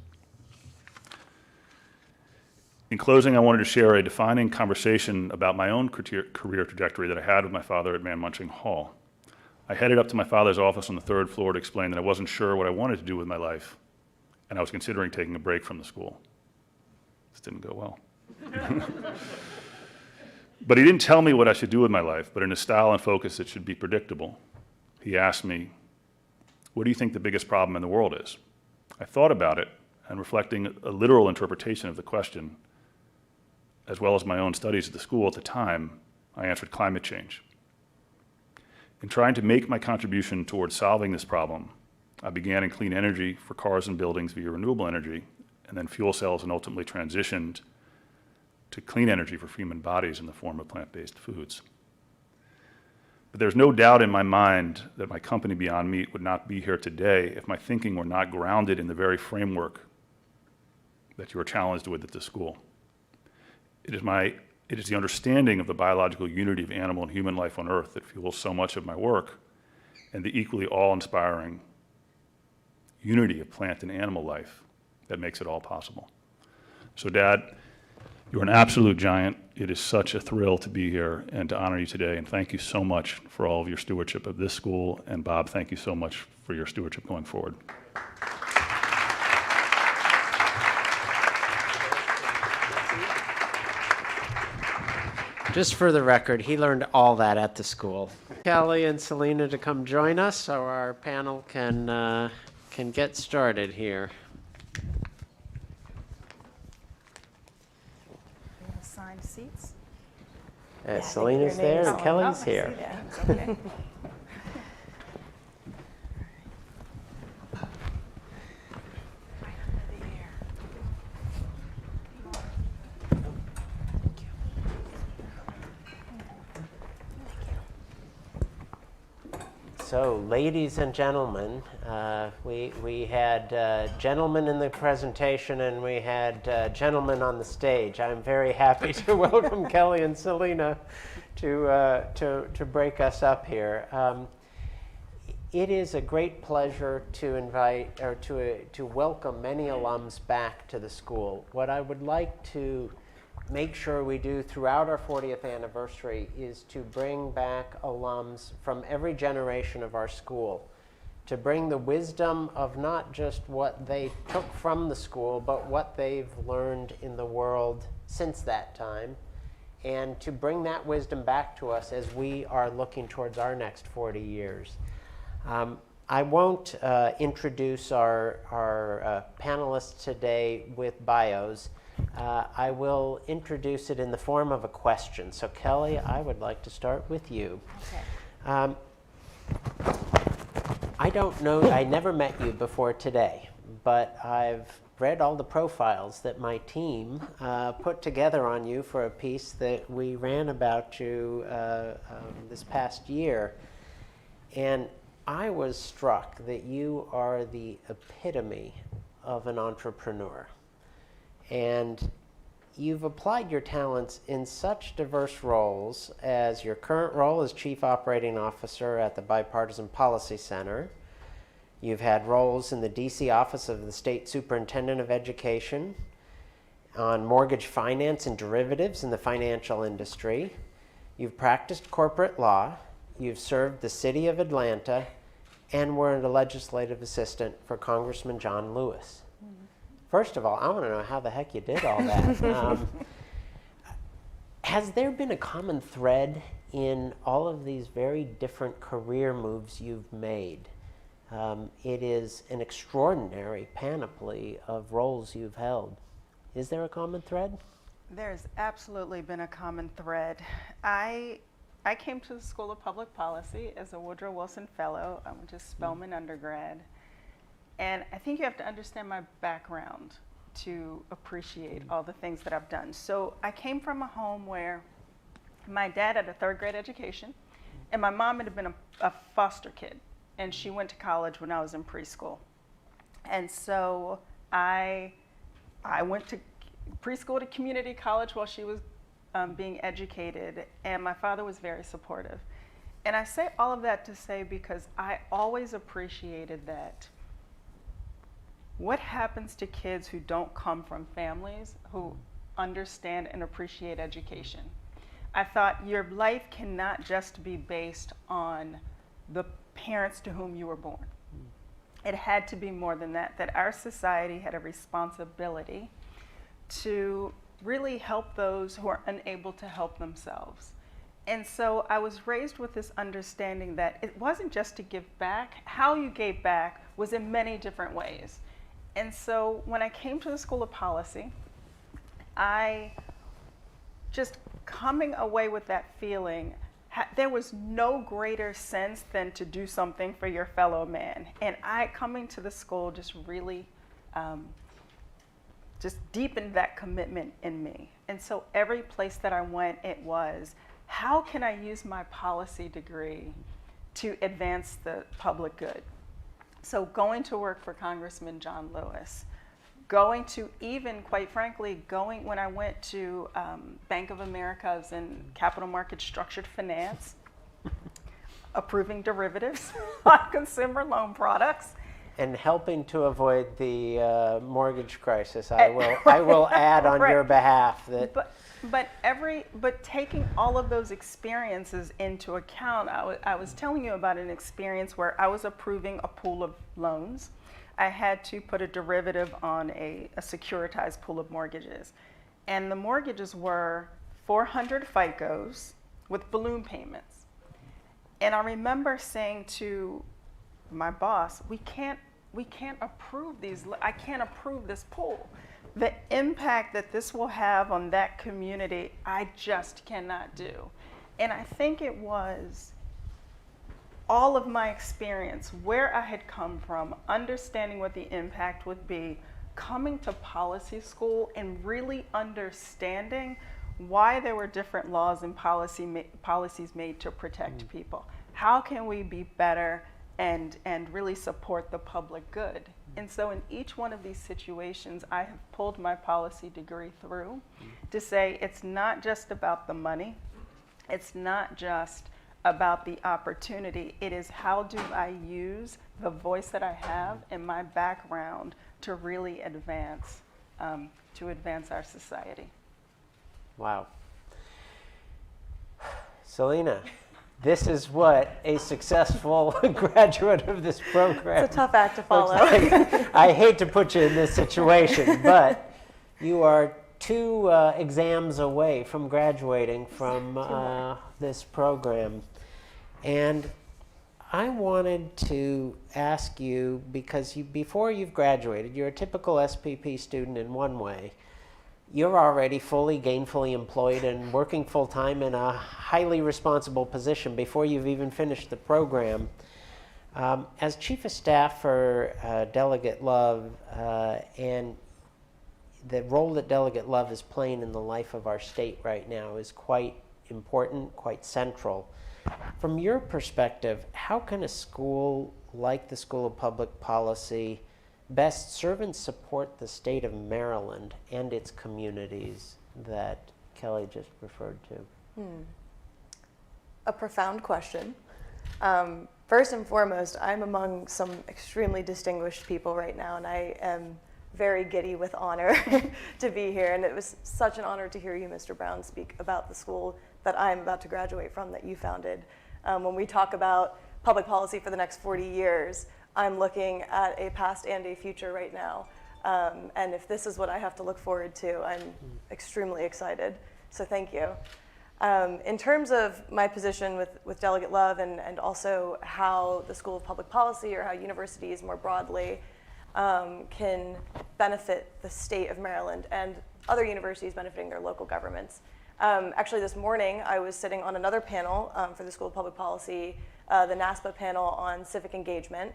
In closing, I wanted to share a defining conversation about my own career trajectory that I had with my father at Man-Munching Hall. I headed up to my father's office on the 3rd floor to explain that I wasn't sure what I wanted to do with my life, and I was considering taking a break from the school. This didn't go well. But he didn't tell me what I should do with my life, but in a style and focus that should be predictable. He asked me, "What do you think the biggest problem in the world is?" I thought about it, and reflecting a literal interpretation of the question, as well as my own studies at the school at the time, I answered climate change. In trying to make my contribution towards solving this problem, I began in clean energy for cars and buildings via renewable energy, and then fuel cells, and ultimately transitioned to clean energy for human bodies in the form of plant-based foods. But there's no doubt in my mind that my company Beyond Meat would not be here today if my thinking were not grounded in the very framework that you are challenged with at this school. It is the understanding of the biological unity of animal and human life on Earth that fuels so much of my work, and the equally awe-inspiring unity of plant and animal life that makes it all possible. So, Dad, you're an absolute giant. It is such a thrill to be here and to honor you today, and thank you so much for all of your stewardship of this school. And Bob, thank you so much for your stewardship going forward. Just for the record, he learned all that at the school. Kelly and Selena to come join us so our panel can get started here. Assigned seats. Selena's there and Kelly's here. Okay. So, ladies and gentlemen, we had gentlemen in the presentation and we had gentlemen on the stage. I'm very happy to welcome Kelly and Selena to break us up here. It is a great pleasure to invite or to welcome many alums back to the school. What I would like to make sure we do throughout our 40th anniversary is to bring back alums from every generation of our school, to bring the wisdom of not just what they took from the school, but what they've learned in the world since that time, and to bring that wisdom back to us as we are looking towards our next 40 years. I won't introduce our panelists today with bios. I will introduce it in the form of a question. So Kelly, I would like to start with you. Okay. I don't know, I never met you before today, but I've read all the profiles that my team put together on you for a piece that we ran about you this past year. And I was struck that you are the epitome of an entrepreneur. And you've applied your talents in such diverse roles as your current role as Chief Operating Officer at the Bipartisan Policy Center. You've had roles in the DC Office of the State Superintendent of Education, on mortgage finance and derivatives in the financial industry. You've practiced corporate law. You've served the city of Atlanta, and were a legislative assistant for Congressman John Lewis. First of all, I want to know how the heck you did all that. Has there been a common thread in all of these very different career moves you've made? It is an extraordinary panoply of roles you've held. Is there a common thread? There's absolutely been a common thread. I came to the School of Public Policy as a Woodrow Wilson Fellow. I went to Spelman undergrad. And I think you have to understand my background to appreciate all the things that I've done. So I came from a home where my dad had a third grade education, and my mom had been a foster kid, and she went to college when I was in preschool. And so I went to preschool to community college while she was being educated, and my father was very supportive. And I say all of that to say because I always appreciated that what happens to kids who don't come from families who understand and appreciate education? I thought your life cannot just be based on the parents to whom you were born. It had to be more than that, that our society had a responsibility to really help those who are unable to help themselves. And so I was raised with this understanding that it wasn't just to give back. How you gave back was in many different ways. And so when I came to the School of Policy, I just coming away with that feeling, there was no greater sense than to do something for your fellow man. And coming to the school just really just deepened that commitment in me. And so every place that I went, it was, how can I use my policy degree to advance the public good? So going to work for Congressman John Lewis, going to even, quite frankly, when I went to Bank of America, I was in capital market structured finance, approving derivatives on consumer loan products. And helping to avoid the mortgage crisis. I will add on your behalf that. But taking all of those experiences into account, I was telling you about an experience where I was approving a pool of loans. I had to put a derivative on a securitized pool of mortgages. And the mortgages were 400 FICOs with balloon payments. And I remember saying to my boss, we can't approve these, I can't approve this pool. The impact that this will have on that community, I just cannot do. And I think it was all of my experience, where I had come from, understanding what the impact would be, coming to policy school and really understanding why there were different laws and policies made to protect people. how can we be better and really support the public good? And so in each one of these situations, I have pulled my policy degree through to say it's not just about the money. It's not just about the opportunity. It is how do I use the voice that I have and my background to really advance our society. Wow. Selena, this is what a successful graduate of this program. It's a tough act to follow. I hate to put you in this situation, but you are 2 exams away from graduating from this program. And I wanted to ask you, because before you've graduated, you're a typical SPP student in one way. You're already fully gainfully employed and working full-time in a highly responsible position before you've even finished the program. As Chief of Staff for Delegate Love, and the role that Delegate Love is playing in the life of our state right now is quite important, quite central. From your perspective, how can a school like the School of Public Policy best serve and support the state of Maryland and its communities that Kelly just referred to? A profound question. First and foremost, I'm among some extremely distinguished people right now, and I am very giddy with honor to be here. And it was such an honor to hear you, Mr. Brown, speak about the school that I'm about to graduate from that you founded. When we talk about public policy for the next 40 years, I'm looking at a past and a future right now. And if this is what I have to look forward to, I'm extremely excited. So thank you. In terms of my position with Delegate Love and also how the School of Public Policy or how universities more broadly can benefit the state of Maryland and other universities benefiting their local governments. Actually, this morning, I was sitting on another panel for the School of Public Policy, the NASPA panel on civic engagement,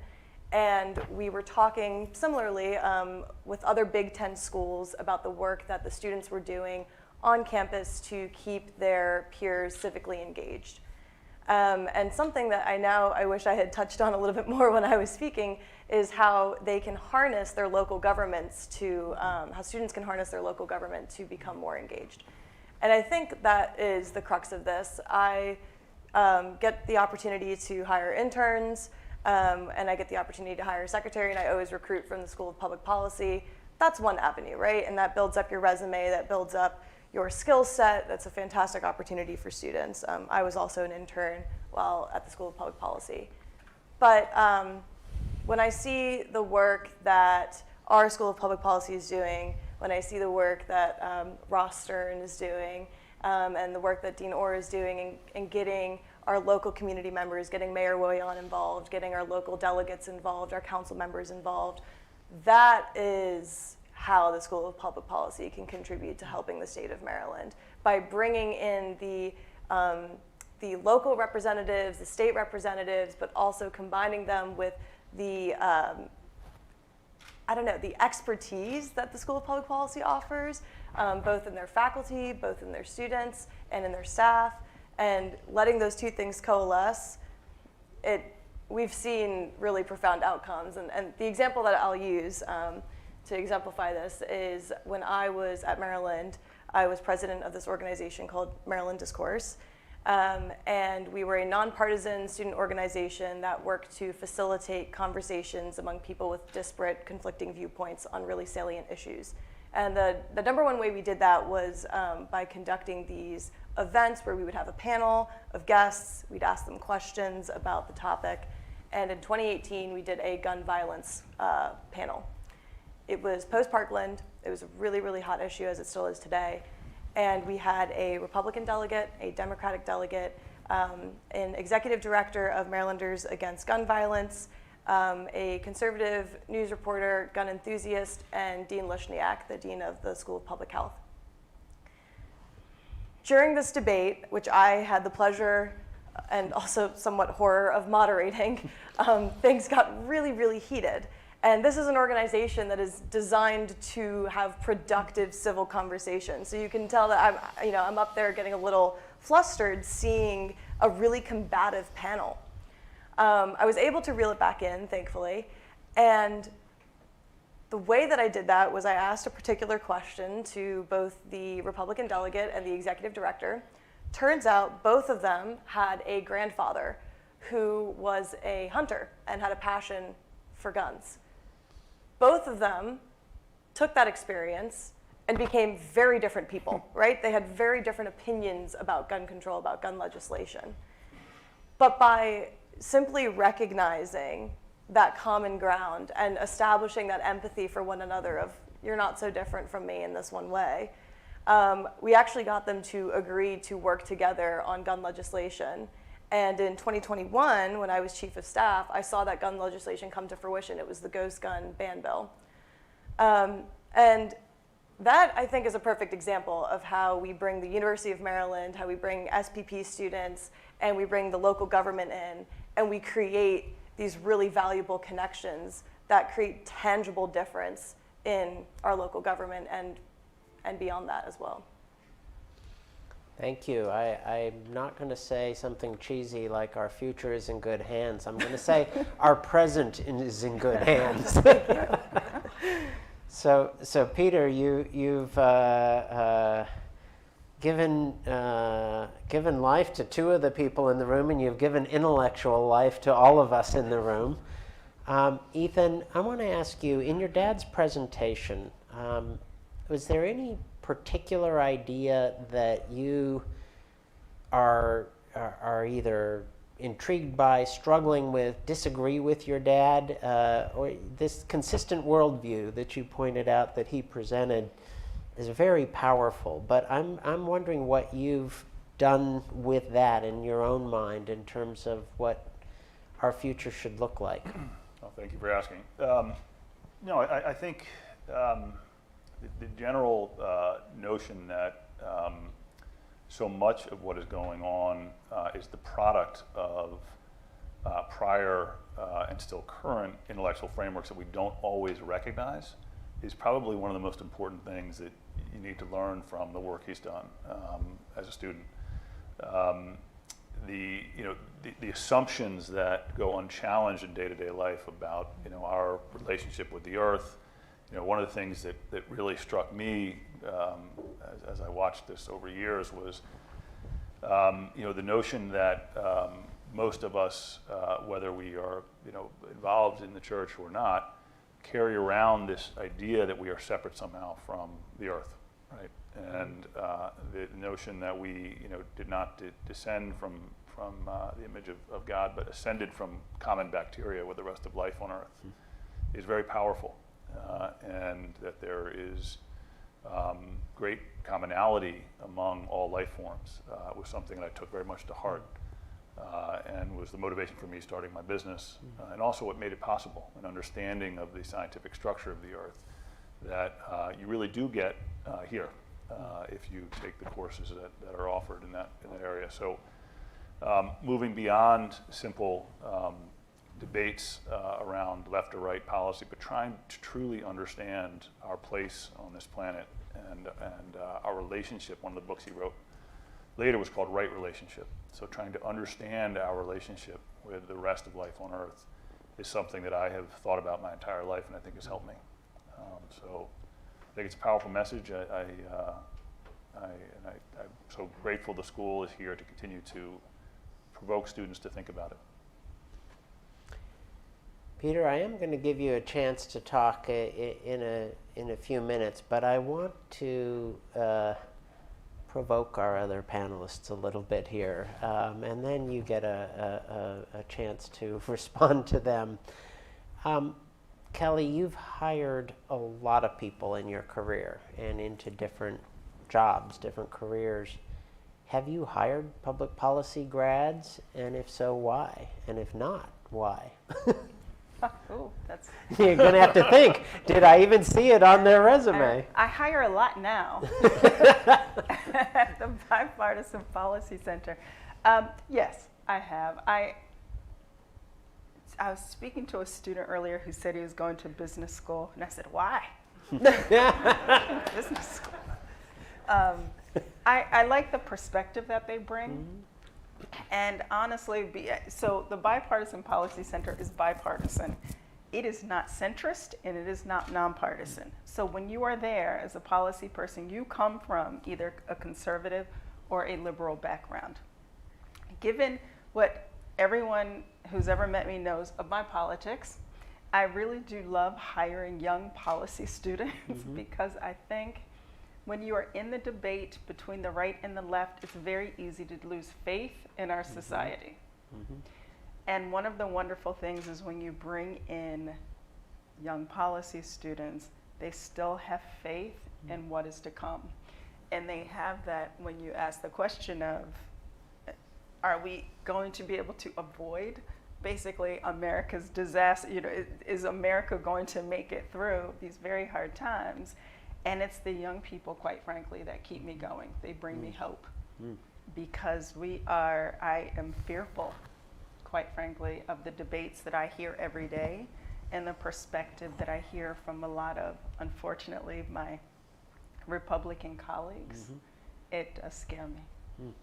and we were talking similarly with other Big Ten schools about the work that the students were doing on campus to keep their peers civically engaged. And something that I wish I had touched on a little bit more when I was speaking is how they can harness their local governments to, how students can harness their local government to become more engaged. And I think that is the crux of this. I get the opportunity to hire interns, and I get the opportunity to hire a secretary, and I always recruit from the School of Public Policy. That's one avenue, right? And that builds up your resume, that builds up your skill set. That's a fantastic opportunity for students. I was also an intern while at the School of Public Policy. But when I see the work that our School of Public Policy is doing, when I see the work that Ross Stern is doing, and the work that Dinora is doing in getting our local community members, getting Mayor Woyan involved, getting our local delegates involved, our council members involved, that is how the School of Public Policy can contribute to helping the state of Maryland by bringing in the local representatives, the state representatives, but also combining them with the the expertise that the School of Public Policy offers, both in their faculty, both in their students, and in their staff, and letting those two things coalesce, we've seen really profound outcomes. And the example that I'll use to exemplify this is when I was at Maryland, I was president of this organization called Maryland Discourse. And we were a nonpartisan student organization that worked to facilitate conversations among people with disparate, conflicting viewpoints on really salient issues. And the number one way we did that was by conducting these events where we would have a panel of guests, we'd ask them questions about the topic, and in 2018 we did a gun violence panel. It was post-Parkland, it was a really, really hot issue as it still is today. And we had a Republican delegate, a Democratic delegate, an executive director of Marylanders Against Gun Violence, a conservative news reporter, gun enthusiast, and Dean Lishniak, the dean of the School of Public Health. During this debate, which I had the pleasure and also somewhat horror of moderating, things got really, really heated. And this is an organization that is designed to have productive civil conversations. So you can tell that I'm up there getting a little flustered seeing a really combative panel. I was able to reel it back in, thankfully. And the way that I did that was I asked a particular question to both the Republican delegate and the executive director. Turns out both of them had a grandfather who was a hunter and had a passion for guns. Both of them took that experience and became very different people, right? They had very different opinions about gun control, about gun legislation. But by simply recognizing that common ground and establishing that empathy for one another of, you're not so different from me in this one way, we actually got them to agree to work together on gun legislation. And in 2021, when I was chief of staff, I saw that gun legislation come to fruition. It was the ghost gun ban bill. And that, I think, is a perfect example of how we bring the University of Maryland, how we bring SPP students, and we bring the local government in, and we create these really valuable connections that create tangible difference in our local government and beyond that as well. Thank you. I'm not going to say something cheesy like our future is in good hands. I'm going to say our present is in good hands. So Peter, you've given life to two of the people in the room, and you've given intellectual life to all of us in the room. Ethan, I want to ask you, in your dad's presentation, was there any particular idea that you are either intrigued by, struggling with, disagree with your dad, or this consistent worldview that you pointed out that he presented is very powerful. But I'm wondering what you've done with that in your own mind in terms of what our future should look like. Well, thank you for asking. I think the general notion that so much of what is going on is the product of prior and still current intellectual frameworks that we don't always recognize is probably one of the most important things that you need to learn from the work he's done as a student. The assumptions that go unchallenged in day-to-day life about our relationship with the earth. One of the things that really struck me as I watched this over years was the notion that most of us, whether we are involved in the church or not, carry around this idea that we are separate somehow from the earth, right? And the notion that we did not descend from the image of God, but ascended from common bacteria with the rest of life on earth is very powerful. And that there is great commonality among all life forms was something that I took very much to heart and was the motivation for me starting my business, and also what made it possible, an understanding of the scientific structure of the earth that you really do get here if you take the courses that are offered in that area. So moving beyond simple debates around left or right policy, but trying to truly understand our place on this planet and our relationship. One of the books he wrote later was called Right Relationship. So trying to understand our relationship with the rest of life on Earth is something that I have thought about my entire life, and I think has helped me. So I think it's a powerful message. I'm so grateful the school is here to continue to provoke students to think about it. Peter, I am going to give you a chance to talk in a few minutes, but I want to provoke our other panelists a little bit here, and then you get a chance to respond to them. Kelly, you've hired a lot of people in your career and into different jobs, different careers. Have you hired public policy grads? And if so, why? And if not, why? Oh, that's. You're going to have to think, did I even see it on their resume? I hire a lot now at the Bipartisan Policy Center. Yes, I have. I was speaking to a student earlier who said he was going to business school, and I said, why? Business school. I like the perspective that they bring. And honestly, so the Bipartisan Policy Center is bipartisan. It is not centrist and it is not nonpartisan. So when you are there as a policy person, you come from either a conservative or a liberal background. Given what everyone who's ever met me knows of my politics, I really do love hiring young policy students because I think when you are in the debate between the right and the left, it's very easy to lose faith in our society. And one of the wonderful things is when you bring in young policy students, they still have faith in what is to come. And they have that when you ask the question of, are we going to be able to avoid basically America's disaster? You know, is America going to make it through these very hard times? And it's the young people, quite frankly, that keep me going. They bring me hope because I am fearful, quite frankly, of the debates that I hear every day and the perspective that I hear from a lot of, unfortunately, my Republican colleagues. It does scare me.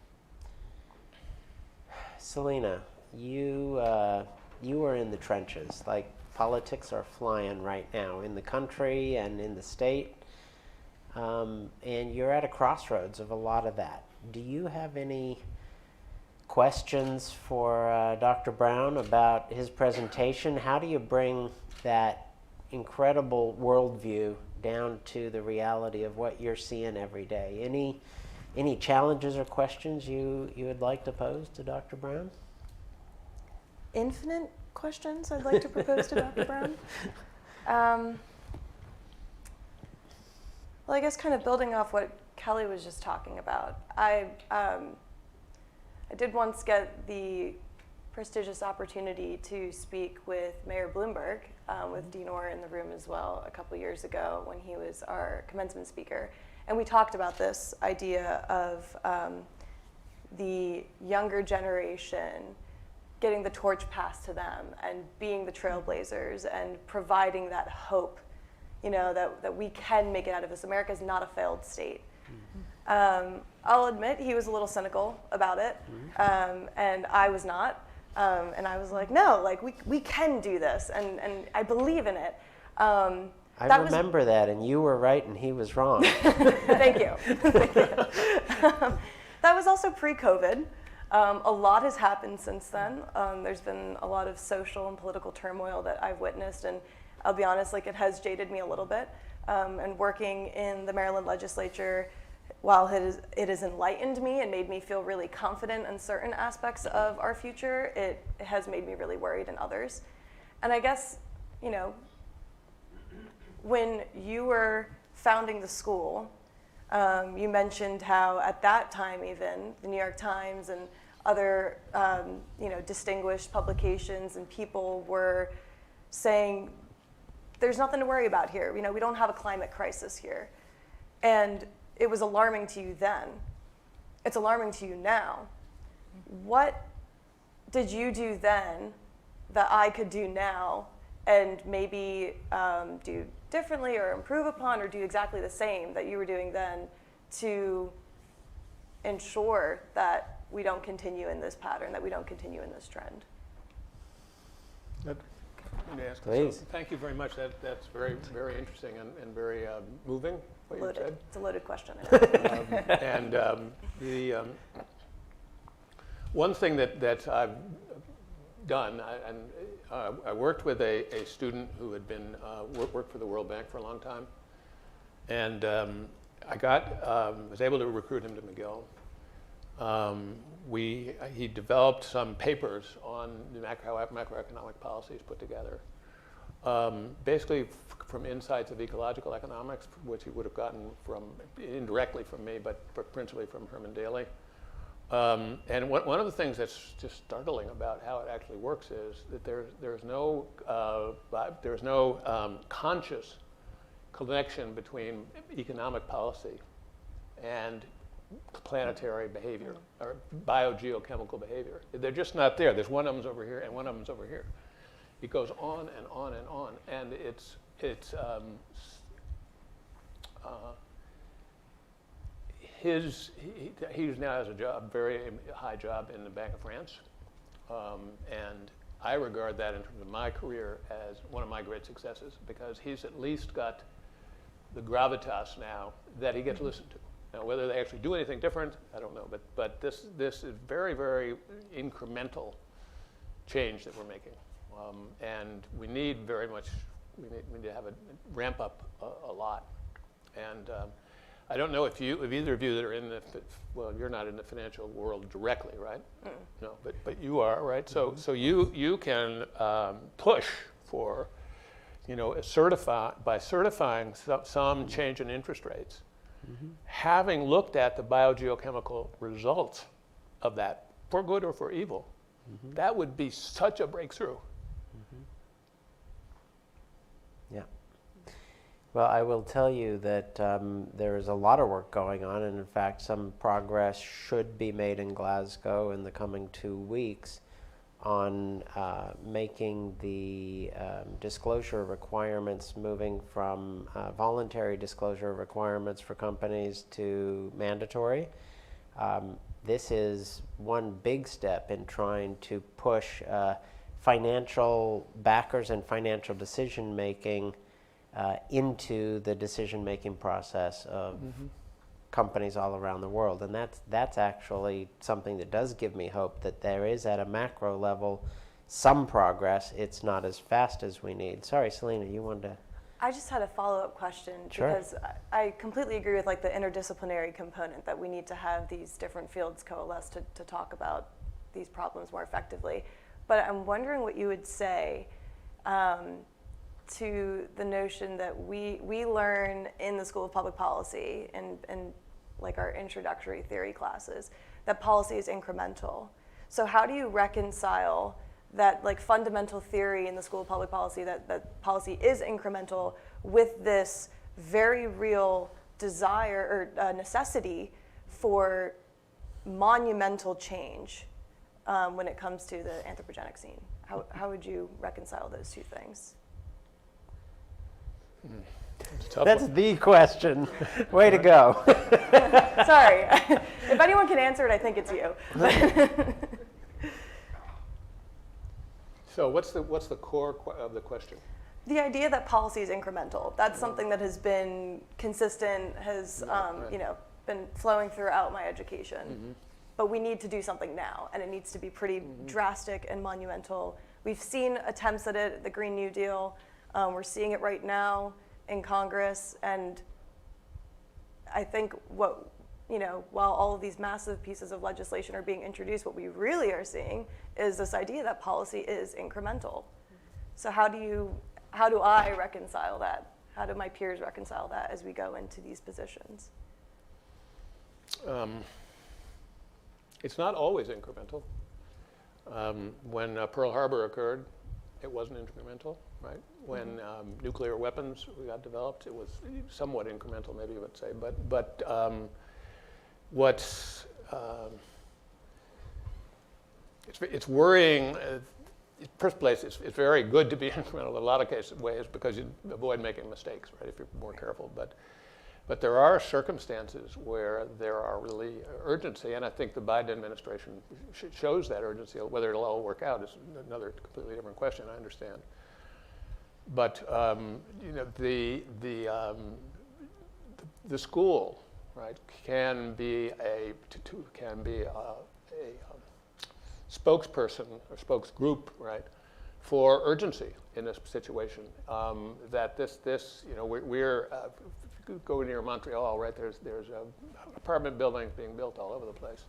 Selena, you are in the trenches. Like, politics are flying right now in the country and in the state. And you're at a crossroads of a lot of that. Do you have any questions for Dr. Brown about his presentation? How do you bring that incredible worldview down to the reality of what you're seeing every day? Any challenges or questions you would like to pose to Dr. Brown? Infinite questions I'd like to propose to Dr. Brown. Well, I guess kind of building off what Kelly was just talking about, I did once get the prestigious opportunity to speak with Mayor Bloomberg, with Dinora in the room as well, a couple years ago when he was our commencement speaker. And we talked about this idea of the younger generation getting the torch passed to them and being the trailblazers and providing that hope, you know, that we can make it out of this. America is not a failed state. I'll admit he was a little cynical about it, and I was not. And I was like, no, like we can do this, and I believe in it. I remember that, and you were right and he was wrong. Thank you. Thank you. That was also pre-COVID. A lot has happened since then. There's been a lot of social and political turmoil that I've witnessed, and I'll be honest, like, it has jaded me a little bit. And working in the Maryland legislature, while it has enlightened me and made me feel really confident in certain aspects of our future, it has made me really worried in others. And I guess, you know, when you were founding the school, you mentioned how at that time even the New York Times and other you know, distinguished publications and people were saying, there's nothing to worry about here. You know, we don't have a climate crisis here. And it was alarming to you then. It's alarming to you now. What did you do then that I could do now and maybe do differently or improve upon or do exactly the same that you were doing then to ensure that we don't continue in this pattern, that we don't continue in this trend? Please. So, thank you very much. That's very, very interesting and very moving, what you said. It's a loaded question. And the one thing that I've done, I worked with a student who had been worked for the World Bank for a long time, and I was able to recruit him to McGill. He developed some papers on the how macroeconomic policies put together, basically from insights of ecological economics, which he would have gotten indirectly from me, but principally from Herman Daly. And one of the things that's just startling about how it actually works is that there's no conscious connection between economic policy and planetary behavior or biogeochemical behavior. They're just not there. There's one of them's over here and one of them's over here. It goes on and on and on, and He's now has a job, very high job in the Bank of France. And I regard that in terms of my career as one of my great successes, because he's at least got the gravitas now that he gets listened to. Now, whether they actually do anything different, I don't know. But this is very, very incremental change that we're making. And we need very much, we need to have a ramp up a lot. And I don't know if either of you that are in well, you're not in the financial world directly, right? No, but you are, right? So you can push for, by certifying some change in interest rates, having looked at the biogeochemical results of that, for good or for evil, that would be such a breakthrough. Yeah. Well, I will tell you that there is a lot of work going on, and in fact, some progress should be made in Glasgow in the coming 2 weeks on making the disclosure requirements, moving from voluntary disclosure requirements for companies to mandatory. This is one big step in trying to push financial backers and financial decision making into the decision-making process of companies all around the world. And that's actually something that does give me hope that there is, at a macro level, some progress. It's not as fast as we need. Sorry, Selena, you wanted to... I just had a follow-up question. Sure. Because I completely agree with the interdisciplinary component, that we need to have these different fields coalesce to talk about these problems more effectively. But I'm wondering what you would say to the notion that we learn in the School of Public Policy and like our introductory theory classes that policy is incremental. So how do you reconcile that fundamental theory in the School of Public Policy that policy is incremental with this very real desire or necessity for monumental change when it comes to the anthropogenic scene? How would you reconcile those two things? That's the question. Way to go. Sorry. If anyone can answer it, I think it's you. So what's the core of the question? The idea that policy is incremental. That's something that has been consistent, has been flowing throughout my education. But we need to do something now, and it needs to be pretty drastic and monumental. We've seen attempts at it, the Green New Deal. We're seeing it right now in Congress, and I think while all of these massive pieces of legislation are being introduced, what we really are seeing is this idea that policy is incremental. So how do I reconcile that? How do my peers reconcile that as we go into these positions? It's not always incremental. When Pearl Harbor occurred, it wasn't incremental, right? When nuclear weapons got developed, it was somewhat incremental, maybe you would say. But what's it's worrying. In first place, it's very good to be incremental in a lot of ways because you avoid making mistakes, right? If you're more careful, but there are circumstances where there are really urgency, and I think the Biden administration shows that urgency. Whether it'll all work out is another completely different question. I understand, but the school, right, can be a spokesperson or spokesgroup, right, for urgency in this situation. That we're if you go near Montreal, right, there's apartment buildings being built all over the place.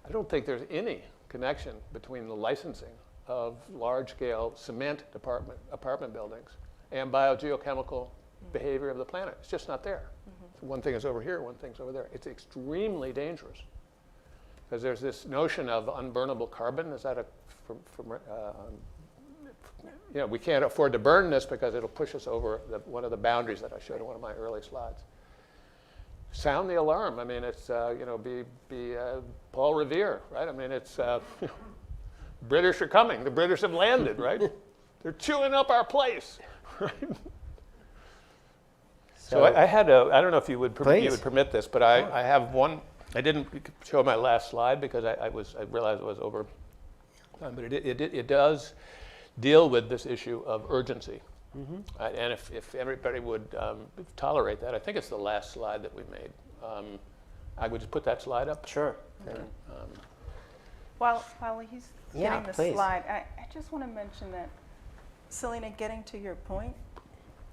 I don't think there's any connection between the licensing of large-scale cement apartment buildings and biogeochemical behavior of the planet. It's just not there. One thing is over here, one thing's over there. It's extremely dangerous because there's this notion of unburnable carbon. Is that we can't afford to burn this because it'll push us over one of the boundaries that I showed in one of my early slides. Sound the alarm. I mean, it's be Paul Revere, right? I mean, it's British are coming. The British have landed, right? They're chewing up our place, right? So I had I don't know if you would Please. permit this, but I have one. I didn't show my last slide because I realized it was over time, but it does deal with this issue of urgency. And if everybody would tolerate that, I think it's the last slide that we made. I would just put that slide up. Sure. While he's Yeah, getting the please. slide, I just want to mention that, Selena, getting to your point,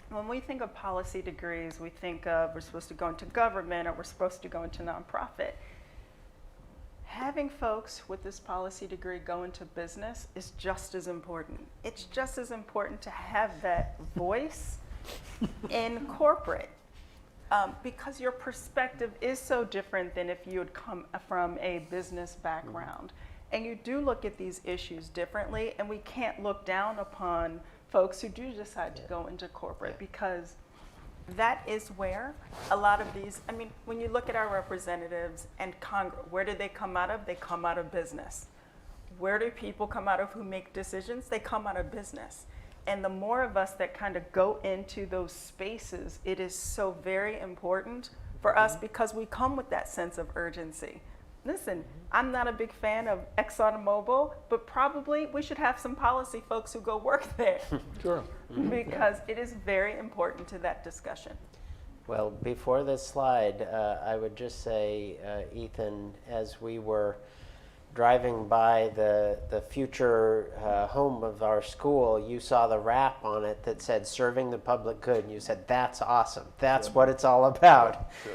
when we think of policy degrees, we think of we're supposed to go into government or we're supposed to go into nonprofit. Having folks with this policy degree go into business is just as important. It's just as important to have that voice in corporate. Because your perspective is so different than if you had come from a business background. And you do look at these issues differently, and we can't look down upon folks who do decide to go into corporate, because that is where a lot of these, I mean, when you look at our representatives and Congress, where do they come out of? They come out of business. Where do people come out of who make decisions? They come out of business. And the more of us that kind of go into those spaces, it is so very important for us because we come with that sense of urgency. Listen, I'm not a big fan of ExxonMobil, but probably we should have some policy folks who go work there. Sure. Because it is very important to that discussion. Well, before this slide, I would just say, Ethan, as we were driving by the future home of our school, you saw the wrap on it that said "Serving the Public Good," and you said, "That's awesome. That's what it's all about." Sure.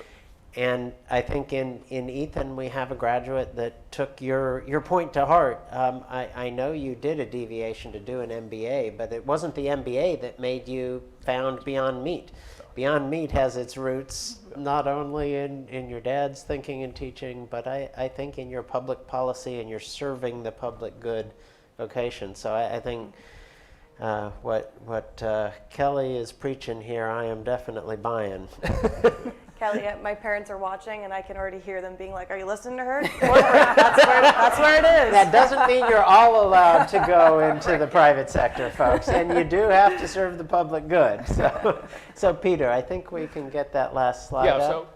And I think in Ethan, we have a graduate that took your point to heart. I know you did a deviation to do an MBA, but it wasn't the MBA that made you found Beyond Meat. Beyond Meat has its roots not only in your dad's thinking and teaching, but I think in your public policy and your serving the public good vocation. So I think what Kelly is preaching here, I am definitely buying. Kelly, my parents are watching, and I can already hear them being like, "Are you listening to her? Corporate, that's where it is." That doesn't mean you're all allowed to go into the private sector, folks, and you do have to serve the public good. So Peter, I think we can get that last slide up.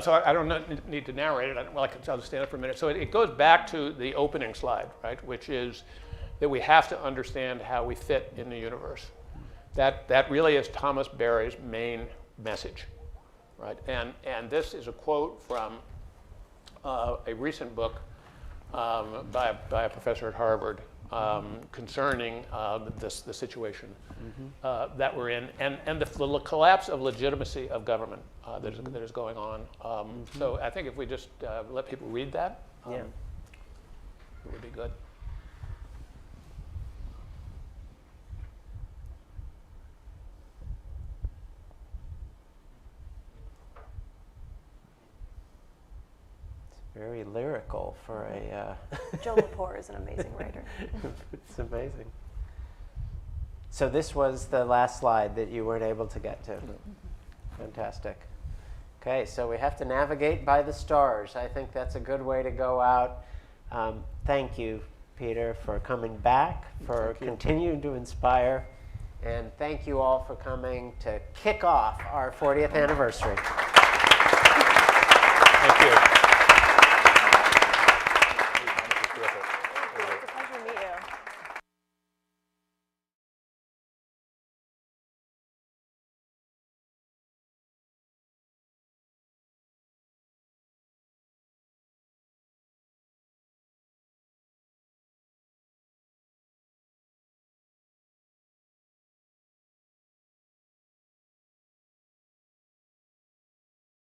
So I don't need to narrate it. I'll just stand up for a minute. So it goes back to the opening slide, right, which is that we have to understand how we fit in the universe. That really is Thomas Berry's main message. Right, and this is a quote from a recent book by a professor at Harvard concerning the situation that we're in, and the collapse of legitimacy of government that is going on. So I think if we just let people read that, it would be good. Very lyrical for a... Joe Lepore is an amazing writer. It's amazing. So this was the last slide that you weren't able to get to. Fantastic. Okay, so we have to navigate by the stars. I think that's a good way to go out. Thank you, Peter, for coming back, for continuing to inspire, and thank you all for coming to kick off our 40th anniversary. Thank you.